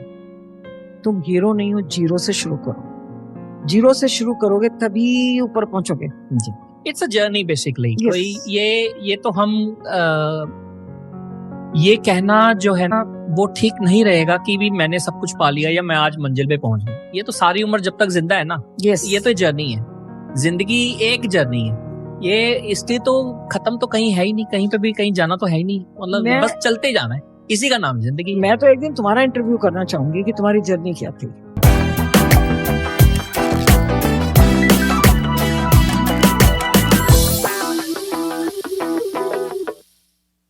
तुम हीरो नहीं हो, जीरो से शुरू करो। जीरो से शुरू करोगे तभी ऊपर पहुंचोगे। जी। It's a journey basically. कोई ये तो हम ये कहना जो है ना वो ठीक नहीं रहेगा कि भी मैंने सब कुछ पा लिया या मैं आज मंजिल पे पहुंच गया। ये तो सारी उम्र जब तक जिंदा है ना, ये तो जर्नी है। जिंदगी एक जर्नी है। ये इसलिए तो खत्म तो कहीं है ही नहीं, कहीं पे भी कहीं जाना तो है ही नहीं, मतलब बस चलते जाना है, इसी का नाम जिंदगी। मैं तो एक दिन तुम्हारा इंटरव्यू करना चाहूंगी कि तुम्हारी जर्नी क्या थी।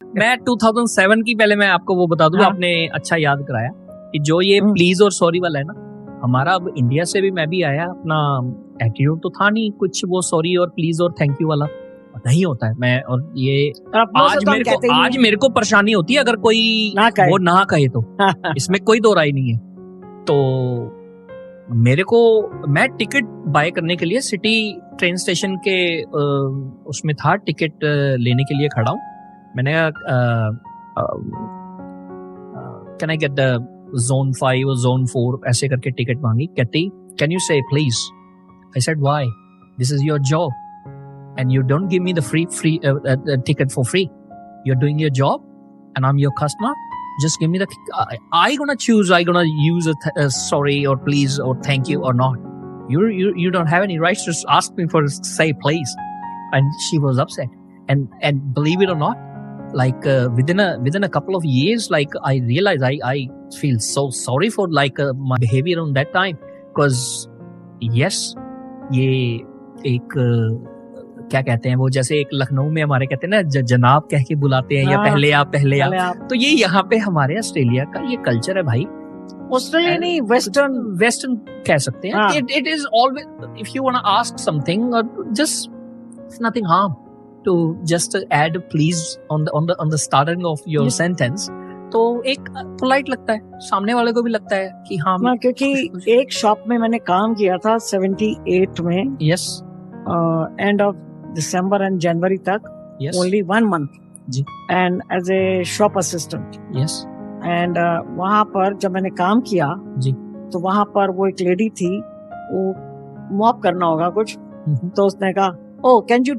मैं 2007 की, पहले मैं आपको वो बता दूं, आपने अच्छा याद कराया कि जो ये प्लीज और सॉरी वाला है ना, हमारा अब इंडिया से भी मैं भी आया, अपना एटीट्यूड तो था नहीं कुछ वो सॉरी और प्लीज और थैंक यू वाला नहीं होता है। मैं और ये आज मेरे को परेशानी होती है अगर कोई वो ना कहे तो इसमें कोई दो राय नहीं है। तो मेरे को, मैं टिकट बाय करने के लिए सिटी ट्रेन स्टेशन के उसमें था, टिकट लेने के लिए खड़ा हूँ। मैंने can I get the zone 5 और zone 4 ऐसे करके टिकट मांगी। कहती कैन यू से please. I said why, this is your job and you don't give me the free ticket for free. You're doing your job and I'm your customer. Just give me the I gonna choose, I gonna use a sorry or please or thank you or not. You don't have any rights to ask me for say please. And she was upset. And believe it or not, like within a couple of years, like I realized I feel so sorry for like my behavior on that time, because yes, ये एक क्या कहते हैं वो, जैसे एक लखनऊ में हमारे कहते हैं ना जनाब कह के बुलाते हैं, या पहले आप, तो ये यहाँ पे हमारे ऑस्ट्रेलिया का ये कल्चर है भाई। ऑस्ट्रेलिया नहीं, वेस्टर्न कह सकते हैं। It is always, if you want to ask something, just It's nothing harm to just add please on the starting of your Yes. sentence. तो एक polite लगता है, सामने वाले को भी लगता है कि हाँ क्योंकि एक शॉप में मैंने काम किया था 78 में, yes end of December and January तक, yes ओनली 1 month जी and as a shop assistant. yes and वहां पर जब मैंने काम किया जी तो वहां पर वो एक लेडी थी, वो मॉप करना होगा कुछ, तो उसने कहा oh can you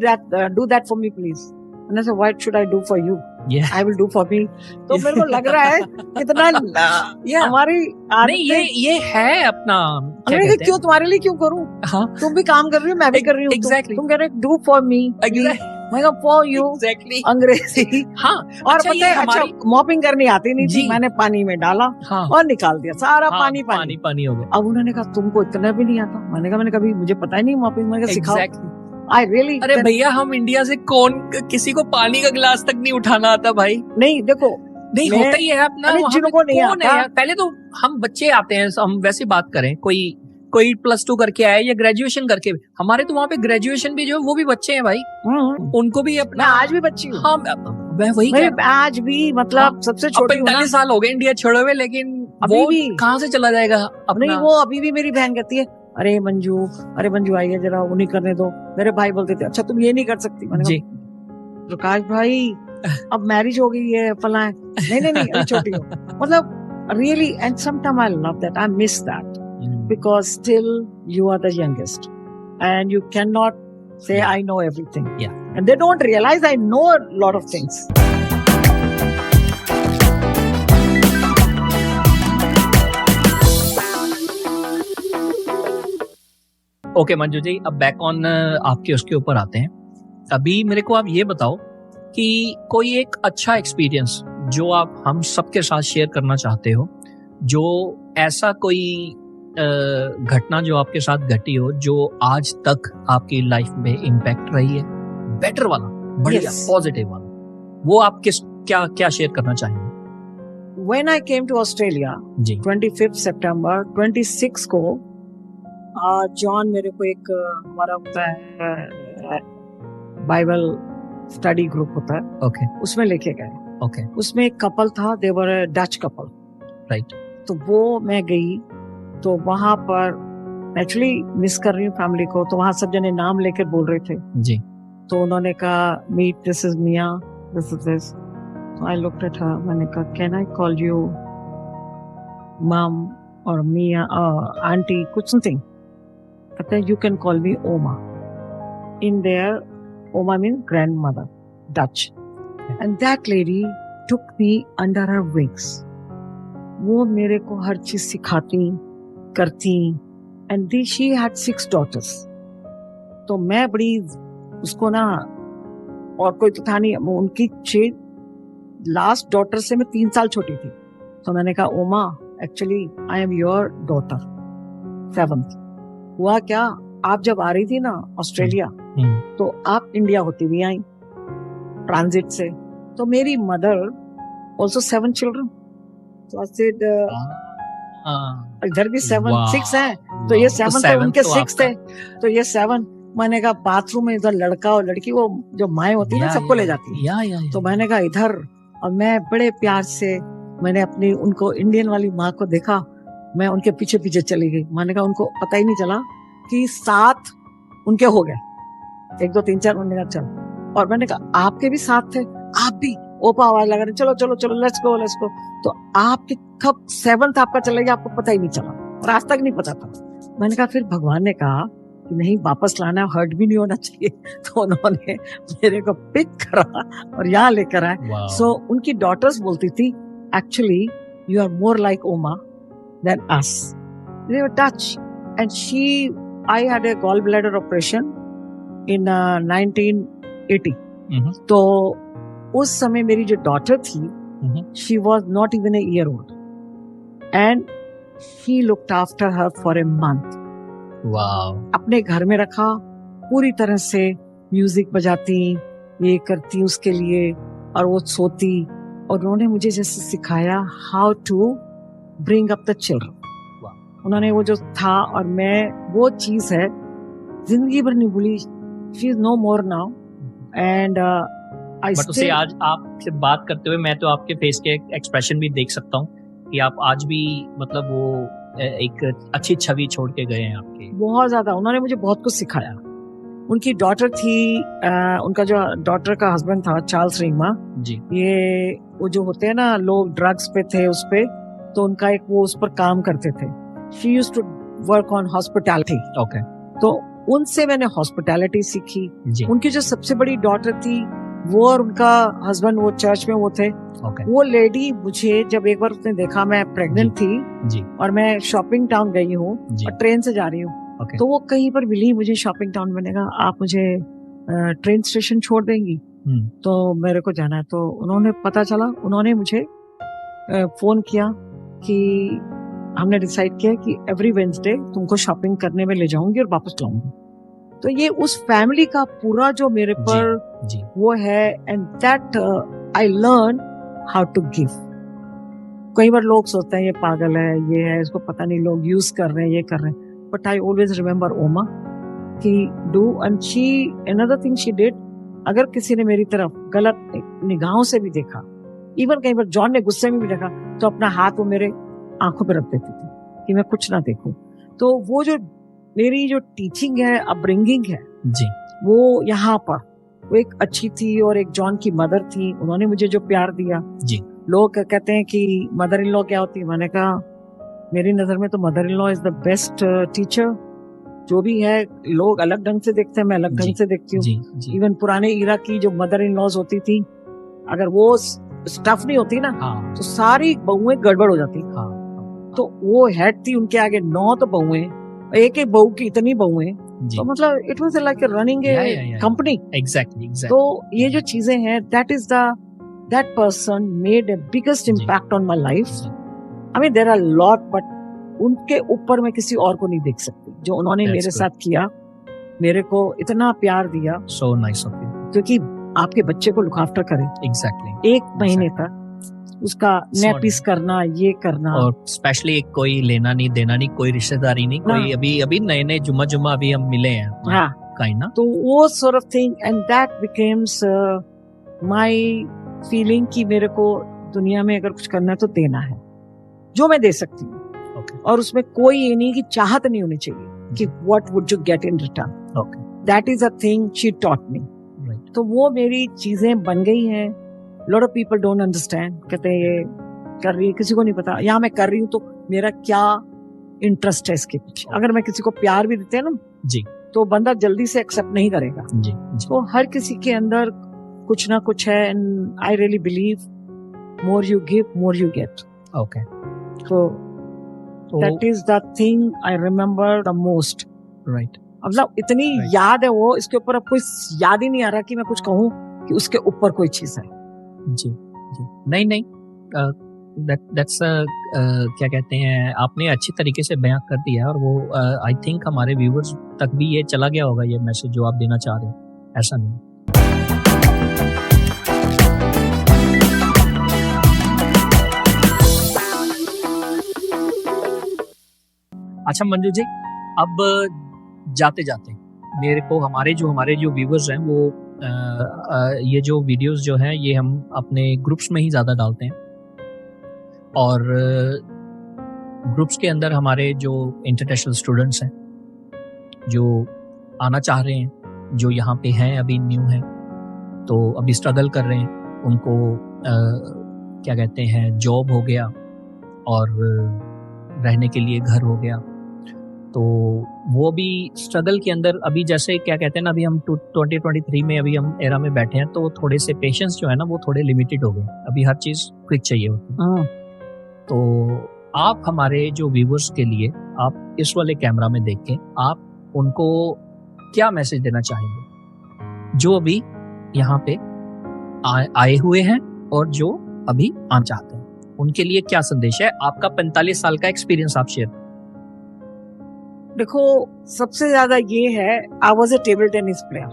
do that for me please, and I said what should I do for you, yeah I will do for me. तो मेरे को लग रहा है कितना Yeah. हमारी नहीं ये है अपना क्या अरे कहते क्यों तुम्हारे लिए क्यों करूं, हैं हाँ तुम भी काम कर रही हो मैं भी कर रही हूँ, Exactly. तुम कह रहे डू फॉर मी, मैं कहा फॉर यू, exactly अंग्रेजी. हाँ और अच्छा, पता ये है हमारी मॉपिंग करनी आती नहीं जी. थी, मैंने पानी में डाला हाँ और निकाल दिया सारा हाँ, पानी पानी हो गया अब उन्होंने कहा तुमको इतना भी नहीं आता, मैंने कहा मैंने कभी, मुझे पता ही नहीं मॉपिंग, मैंने कहा सिखाओ. Exactly. आई रियली, अरे भैया हम इंडिया से कौन किसी को पानी का गिलास तक नहीं उठाना आता भाई. नहीं देखो नहीं मैं- होता ही है अपना अरे वहाँ जिनको पे नहीं कौन है आता- यार? पहले तो हम बच्चे आते हैं, हम वैसे बात करें, कोई +2 करके आए या ग्रेजुएशन करके, हमारे तो वहाँ पे ग्रेजुएशन भी जो है वो भी बच्चे हैं भाई, उनको भी मैं अपना आज भी बच्ची हूँ, हाँ मैं वही मैं कह रहा हूँ. आज भी मतलब सबसे छोटी हूँ ना. 45 साल हो गए इंडिया छोड़े हुए, लेकिन अभी वो भी कहाँ से चला जाएगा नहीं, अपना. वो अभी भी मेरी बहन कहती है अरे मंजू आइए जरा, वो नहीं करने दो. मेरे भाई बोलते थे अच्छा तुम ये नहीं कर सकती, मैंने जी कहा प्रकाश भाई अब मैरिज हो गई है फला है, नहीं अभी छोटी हो. मतलब really, and sometime I love that, I miss that, because still you are the youngest and you cannot say I know everything. Yeah. And they don't realize I know a lot of things. Okay Manju ji, अब back on आपके उसके ऊपर आते हैं. अभी मेरे को आप ये बताओ कि कोई एक अच्छा एक्सपीरियंस जो आप हम सबके साथ शेयर करना चाहते हो, जो ऐसा कोई घटना जो आपके साथ घटी हो जो आज तक आपकी लाइफ में इम्पैक्ट रही है, बेटर वाला, बढ़िया, Yes. पॉजिटिव वाला, वो आप क्या शेयर करना चाहेंगे? When I came to Australia, ji 25 September 26 को जॉन मेरे को एक हमारा होता है बाइबल स्टडी ग्रुप होता है, ओके उसमें लेके गए. ओके उसमें एक कपल था, दे वर डच कपल, राइट. तो वो मैं गई तो वहां पर एक्चुअली मिस कर रही हूँ फैमिली को, तो वहां सब जने नाम लेकर बोल रहे थे. जी तो उन्होंने कहा meet, this is Mia, this is this. तो आई लुक्ड एट हर, मैंने कहा कैन आई कॉल यू मम और मिया आंटी, कुछ समथिंग. कहते हैं यू कैन कॉल मी ओमा. इन देयर ओमा mean grand mother, Dutch. And that lady took me under her wings. वो मेरे को हर चीज सिखाती करती, एंड शी हैड 6 daughters. तो मैं बड़ी उसको ना, और कोई तो था नहीं, उनकी 6 लास्ट डॉटर से मैं 3 साल छोटी थी. तो मैंने कहा ओमा actually I am your daughter 7th. हुआ क्या, आप जब आ रही थी ना ऑस्ट्रेलिया तो आप इंडिया होती हुई आई ट्रांजिट से, तो मेरी मदर ऑल्सो 7 children. तो आई सेड इधर भी 6 हैं, तो ये 7 थे, उनके 6 थे, तो ये 7. मैंने कहा बाथरूम में इधर लड़का और लड़की, वो जो माएँ होती है ना सबको ले जाती है. तो मैंने कहा इधर, और मैं बड़े प्यार से मैंने अपनी उनको इंडियन वाली माँ को देखा, मैं उनके पीछे पीछे चली गई. मैंने कहा उनको पता ही नहीं चला कि 7 उनके हो गए, 1 2 3 4. उन्होंने कहा चल, और मैंने कहा आपके भी 7 थे, आप भी. ओपा आवाज लगा रहे, चलो चलो चलो लेट्स गो. तो आपके कब 7th आपका चला गया, आपको पता ही नहीं चला, और आज तक नहीं पता था. मैंने कहा फिर भगवान ने कहा कि नहीं, वापस लाना, हर्ट भी नहीं होना चाहिए. तो उन्होंने मेरे को पिक करा और यहाँ लेकर आए. सो उनकी डॉटर्स बोलती थी actually you are more like Oma than us. They were Dutch and she, I had a gall bladder operation in 1980. तो उस समय मेरी जो डॉटर थी, she was not even a year old, and she looked after her for a month. अपने घर में रखा, पूरी तरह से म्यूजिक बजाती, ये करती उसके लिए, और वो सोती. और उन्होंने मुझे जैसे सिखाया how to bring up the children. उन्होंने वो जो था, और मैं वो चीज है जिंदगी भर नहीं भूली. She is no more now and I but उसे आज आपसे बात करते हुए मैं तो आपके फेस के एक्सप्रेशन भी देख सकता हूँ कि आप आज भी मतलब वो एक अच्छी छवि छोड़ के गए हैं आपके। बहुत ज्यादा उन्होंने मुझे बहुत कुछ सिखाया। उनकी डॉटर थी, उनका जो डॉटर का हस्बैंड था चार्ल्स रिंगमा जी, ये वो जो होते हैं ना लोग ड्रग्स पे थे उस पे, तो उनका एक वो उस पर काम करते थे। She used to work on hospitality. Okay, तो उनसे मैंने हॉस्पिटैलिटी सीखी। जी, उनकी जो सबसे बड़ी डॉटर थी वो और उनका हस्बैंड वो चर्च में वो थे। ओके, वो लेडी मुझे जब एक बार उसने देखा मैं प्रेग्नेंट थी जी, और मैं शॉपिंग टाउन गई हूँ जी, और ट्रेन से जा रही हूँ, ओके, तो वो कहीं पर मिली मुझे शॉपिंग टाउन में, कहा आप मुझे ट्रेन स्टेशन छोड़ देंगी, तो मेरे को जाना है। तो उन्होंने पता चला उन्होंने मुझे फोन किया कि हमने डिसाइड किया कि एवरी वेडनेसडे तुमको शॉपिंग करने में ले जाऊंगी और वापस लाऊंगी। तो ये उस फैमिली का पूरा जो मेरे पर जी, वो है, and that I learn how to give. कई बार लोग सोचते हैं ये पागल है, ये है, इसको पता नहीं, लोग यूज कर रहे हैं, ये कर रहे हैं, बट आई ऑलवेज रिमेम्बर ओमा कि do and she another thing she did. अगर किसी ने मेरी तरफ गलत निगाहों से भी देखा, इवन कई बार जॉन ने गुस्से में भी देखा, तो अपना हाथ वो मेरे आंखों पर रख देती थी कि मैं कुछ ना देखूं। तो वो जो मेरी जो टीचिंग है, अपब्रिंगिंग है जी, वो यहाँ पर वो एक अच्छी थी। और एक जॉन की मदर थी, उन्होंने मुझे जो प्यार दिया। जी, लोग कहते हैं कि मदर इन लॉ क्या होती है, मैंने कहा मेरी नजर में तो mother in law is the best teacher. जो भी है लोग अलग ढंग से देखते हैं, मैं अलग ढंग से देखती हूँ। इवन पुराने इरा की जो मदर इन लॉज होती थी, अगर वो स्टफ नहीं होती ना, तो सारी बहुएं गड़बड़ हो जाती। तो वो हेड थी, उनके आगे 9 तो बहुएं, एक एक बहू की इतनी बहुएं, तो मतलब it was like running A company. Exactly. तो ये जो चीजें हैं, that person made a biggest impact on my life. I mean there are a lot, but उनके ऊपर मैं किसी और को नहीं देख सकती जो उन्होंने मेरे साथ किया, मेरे को इतना प्यार दिया। So nice of you. क्योंकि आपके बच्चे को लुक आफ्टर करें Exactly. 1 महीने तक, उसका नैपिस करना, ये करना, और स्पेशली कोई लेना नहीं देना नहीं, कोई रिश्तेदारी नहीं, कोई अभी नए जुम्मा अभी हम मिले हैं। हाँ, काइंड ना, तो वो sort of thing, and that becomes my feeling कि मेरे को दुनिया में अगर कुछ करना है तो देना है जो मैं दे सकती हूँ। और उसमें कोई ये नहीं कि चाहत नहीं होनी चाहिए कि what would you get in return. That is a thing she taught me. तो वो मेरी चीजें बन गई हैं। lot of people don't understand, कहते हैं ये कर रही है, किसी को नहीं पता यहाँ मैं कर रही हूँ तो मेरा क्या इंटरेस्ट है इसके पीछे। अगर मैं किसी को प्यार भी देते हैं ना जी, तो बंदा जल्दी से एक्सेप्ट नहीं करेगा जी। तो हर किसी के अंदर कुछ ना कुछ है, and I really believe more you give more you get. Okay, तो that is the thing I remember the most. Right, मतलब इतनी याद है वो, इसके ऊपर अब कोई याद ही नहीं आ रहा कि मैं कुछ कहूँ कि उसके ऊपर कोई चीज है। जी जी, नहीं, that's क्या कहते हैं, आपने अच्छी तरीके से बयां कर दिया है, और वो आई थिंक हमारे व्यूअर्स तक भी ये चला गया होगा, ये मैसेज जो आप देना चाह रहे हैं। ऐसा नहीं। अच्छा मंजू जी, अब जाते जाते मेरे को हमारे जो व्यूअर्स हैं वो ये जो वीडियोस जो हैं ये हम अपने ग्रुप्स में ही ज़्यादा डालते हैं, और ग्रुप्स के अंदर हमारे जो इंटरनेशनल स्टूडेंट्स हैं जो आना चाह रहे हैं, जो यहाँ पे हैं अभी न्यू हैं, तो अभी स्ट्रगल कर रहे हैं, उनको क्या कहते हैं जॉब हो गया और रहने के लिए घर हो गया, तो वो भी स्ट्रगल के अंदर अभी जैसे क्या कहते हैं ना, अभी हम 2023 में अभी हम एरा में बैठे हैं, तो थोड़े से पेशेंस जो है ना वो थोड़े लिमिटेड हो गए, अभी हर चीज़ क्विक चाहिए होती है। तो आप हमारे जो व्यूअर्स के लिए आप इस वाले कैमरा में देख के आप उनको क्या मैसेज देना चाहेंगे जो अभी यहाँ पे आए हुए हैं और जो अभी आना चाहते हैं, उनके लिए क्या संदेश है? आपका 45 साल का एक्सपीरियंस आप शेयर। देखो, सबसे ज्यादा ये है, I was a table tennis player,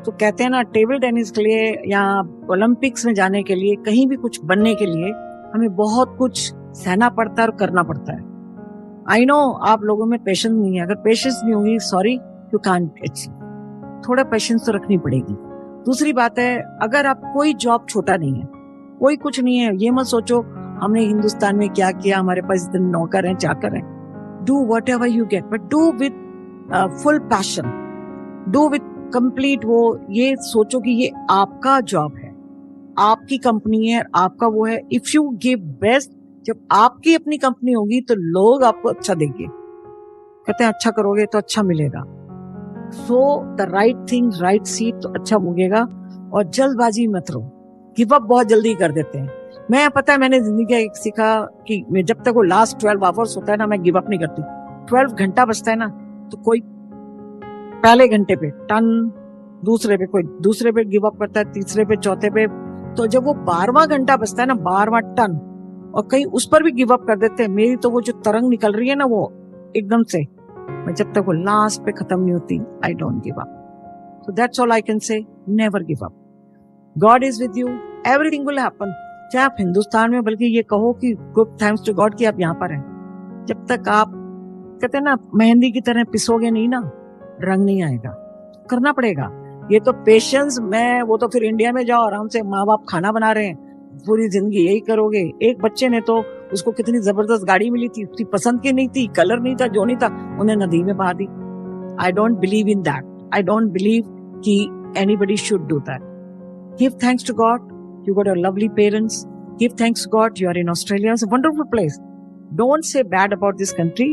तो कहते हैं ना टेबल टेनिस के लिए या ओलंपिक्स में जाने के लिए, कहीं भी कुछ बनने के लिए हमें बहुत कुछ सहना पड़ता है और करना पड़ता है। आई नो आप लोगों में पेशेंस नहीं है, अगर पेशेंस नहीं होगी, सॉरी, यू कांट अचीव। थोड़ा पेशेंस तो रखनी पड़ेगी। दूसरी बात है, अगर आप कोई जॉब छोटा नहीं है, कोई कुछ नहीं है, ये मत सोचो हमने हिंदुस्तान में क्या किया, हमारे पास इतने नौकर हैं चाकर हैं। Do what ever you get, but do with full passion, do with complete. वो ये सोचो कि ये आपका जॉब है, आपकी कंपनी है, आपका वो है। इफ यू गिव बेस्ट, जब आपकी अपनी कंपनी होगी तो लोग आपको अच्छा देंगे। कहते हैं अच्छा करोगे तो अच्छा मिलेगा। So the right thing, right seat, तो अच्छा मिलेगा। और जल्दबाजी मत रहो, गिव अप बहुत जल्दी कर देते हैं। मैं पता है मैंने जिंदगी का एक सीखा कि मैं जब तक वो लास्ट 12 आवर्स होता है ना, मैं गिव अप नहीं करती। 12 घंटा बचता है ना, तो कोई पहले घंटे पे टन, दूसरे पे कोई दूसरे पे गिव अप करता है, तीसरे पे, चौथे पे। तो जब वो 12वां घंटा बचता है ना, 12वां टन, और कहीं उस पर भी गिव अप कर देते हैं। मेरी तो वो जो तरंग निकल रही है ना, वो एकदम से, मैं जब तक वो लास्ट पे खत्म नहीं होती, I don't give up. So that's all I can say, never give up. God is with you, everything will happen. चाहे आप हिंदुस्तान में, बल्कि ये कहो कि गुड थैंक्स टू गॉड कि आप यहाँ पर हैं। जब तक आप कहते हैं ना मेहंदी की तरह पिसोगे नहीं ना, रंग नहीं आएगा। करना पड़ेगा ये तो पेशेंस। मैं वो तो फिर इंडिया में जाओ आराम से, माँ बाप खाना बना रहे हैं, पूरी जिंदगी यही करोगे। एक बच्चे ने तो, उसको कितनी जबरदस्त गाड़ी मिली थी, उसकी पसंद की नहीं थी, कलर नहीं था, जो नहीं था, उन्हें नदी में बहा दी। I don't believe in that. I don't believe कि anybody should do that. Give thanks to God, you got your lovely parents. Give thanks to God, you are in Australia. It's a wonderful place. Don't say bad about this country.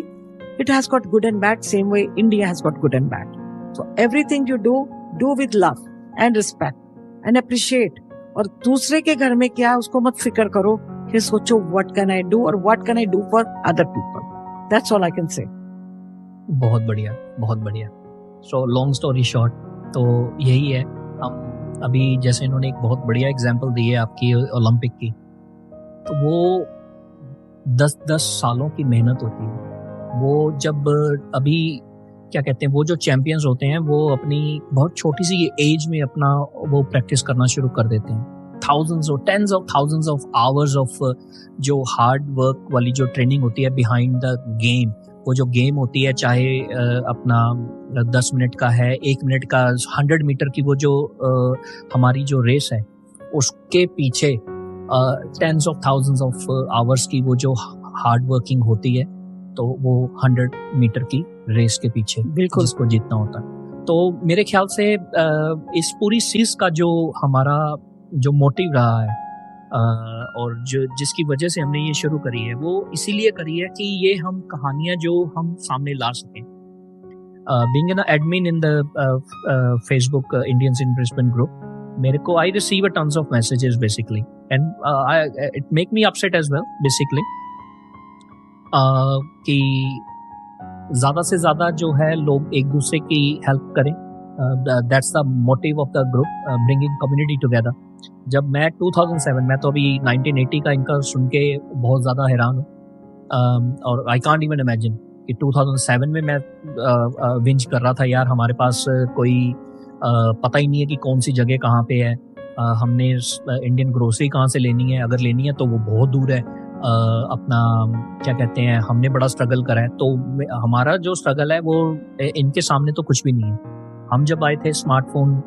It has got good and bad, same way India has got good and bad. So everything you do with love and respect and appreciate. और दूसरे के घर में क्या है उसको मत फिक्र करो, फिर सोचो what can I do और what can I do for other people. That's all I can say. बहुत बढ़िया, बहुत बढ़िया। So long story short, तो यही है। हम अभी जैसे इन्होंने एक बहुत बढ़िया एग्जाम्पल दी है आपकी ओलंपिक की, तो वो 10-10 सालों की मेहनत होती है। वो जब अभी क्या कहते हैं, वो जो चैंपियंस होते हैं वो अपनी बहुत छोटी सी एज में अपना वो प्रैक्टिस करना शुरू कर देते हैं। थाउजेंड्स और tens of thousands of hours of जो हार्ड वर्क वाली जो ट्रेनिंग होती है बिहाइंड द गेम। वो जो गेम होती है, चाहे अपना 10 मिनट का है, 1 मिनट का, 100 मीटर की वो जो हमारी जो रेस है, उसके पीछे tens of thousands of hours की वो जो हार्ड वर्किंग होती है, तो वो 100 मीटर की रेस के पीछे बिल्कुल जिसको जीतना होता है। तो मेरे ख्याल से इस पूरी सीरीज का जो हमारा जो मोटिव रहा है और जो जिसकी वजह से हमने ये शुरू करी है, वो इसीलिए करी है कि ये हम कहानियां जो हम सामने ला सकें। Being an admin in the Facebook Indians in Brisbane group, मेरे को I receive a tons of messages basically, and it make me upset as well basically, कि ज़्यादा से ज़्यादा जो है लोग एक दूसरे की हेल्प करें। That's the motive of the group, bringing community together. जब मैं 2007, मैं तो अभी 1980 का इनका सुन के बहुत ज़्यादा हैरान हूँ, और I can't even imagine कि 2007 में मैं विंच कर रहा था, यार हमारे पास कोई पता ही नहीं है कि कौन सी जगह कहाँ पे है, हमने इंडियन ग्रोसरी कहाँ से लेनी है, अगर लेनी है तो वो बहुत दूर है, अपना क्या कहते हैं, हमने बड़ा स्ट्रगल करा है। तो हमारा जो स्ट्रगल है वो इनके सामने तो कुछ भी नहीं है। हम जब आए थे स्मार्टफोन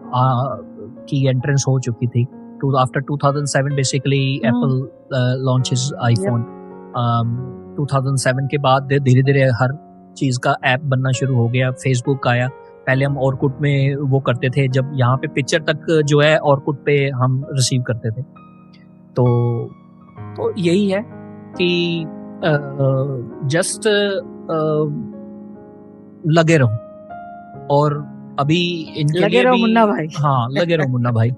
की एंट्रेंस हो चुकी थी। After 2007 basically Apple launches iPhone. 2007 के बाद धीरे धीरे हर चीज़ का ऐप बनना शुरू हो गया। फेसबुक आया, पहले हम ऑरकुट में वो करते थे, जब यहाँ पे पिक्चर तक जो है ऑरकुट पे हम रिसीव करते थे। तो यही है कि जस्ट लगे रहो। और अभी इनके लगे लिए रहो भी, मुन्ना भाई। हाँ लगे रहो मुन्ना भाई।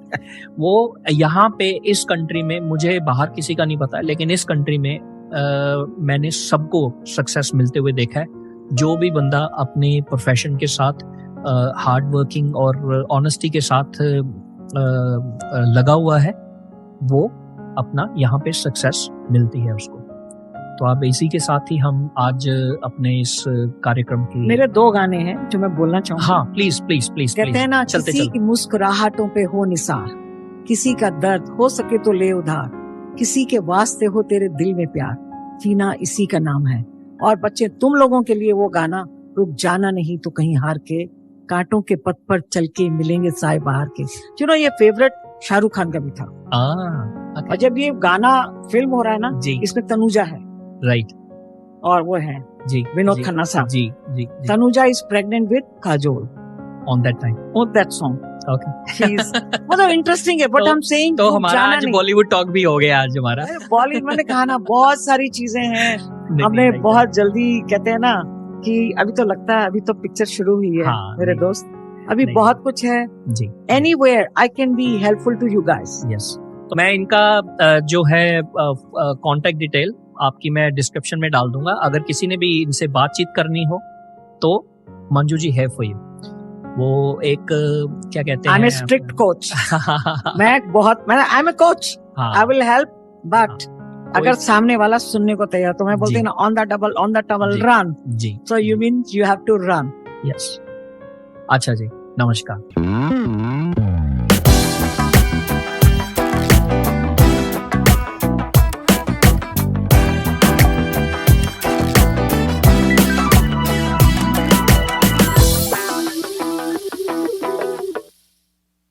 वो यहाँ पे इस कंट्री में, मुझे बाहर किसी का नहीं पता, लेकिन इस कंट्री में मैंने सबको सक्सेस मिलते हुए देखा है। जो भी बंदा अपने प्रोफेशन के साथ हार्ड वर्किंग और ऑनेस्टी के साथ लगा हुआ है, वो अपना यहाँ पे सक्सेस मिलती है उसको। तो आप इसी के साथ ही हम आज अपने इस कार्यक्रम की, मेरे 2 गाने हैं जो मैं बोलना चाहूँगी। हाँ प्लीज प्लीज प्लीज। कहते हैं ना, किसी की मुस्कुराहटों पे हो निसार, किसी का दर्द हो सके तो ले उधार, किसी के वास्ते हो तेरे दिल में प्यार, जीना इसी का नाम है। और बच्चे, तुम लोगों के लिए वो गाना, रुक जाना नहीं तो कहीं हार के कांटों के पथ पर चल के मिलेंगे साए बहार के। ये फेवरेट शाहरुख खान का भी था। और जब ये गाना फिल्म हो रहा है ना जी, इसमें तनुजा है राइट और वो है जी, विनोद खन्ना साहब। जी जी, Tanuja is pregnant with Kajol on that time, on that song. Okay. मतलब इंटरेस्टिंग है बट तो- I'm saying तो वो हमारा जाना आज नहीं। बॉलीवुड टॉक भी हो गया आज हमारा। बॉलीवुड मैंने कहा ना बहुत सारी चीजें हैं। नहीं, हमने नहीं, बहुत जल्दी कहते हैं ना कि अभी तो लगता है अभी तो पिक्चर शुरू हुई है। हाँ, मेरे नहीं, दोस्त अभी नहीं, बहुत कुछ है। जी, Anywhere I can be helpful to you guys. Yes. तो मैं इनका जो है कांटेक्ट डिटेल आपकी मैं डिस्क्रिप्शन में डाल दूंगा। अगर किसी ने भी इनसे बातचीत करनी हो तो मंजू जी है फॉर यू। वो एक क्या कहते हैं, I'm a strict coach. मैं I'm a coach. I will help but अगर सामने वाला सुनने को तैयार तो मैं बोलती हूँ ना on the double run. जी, So you mean you have to run. Yes. अच्छा जी, नमस्कार।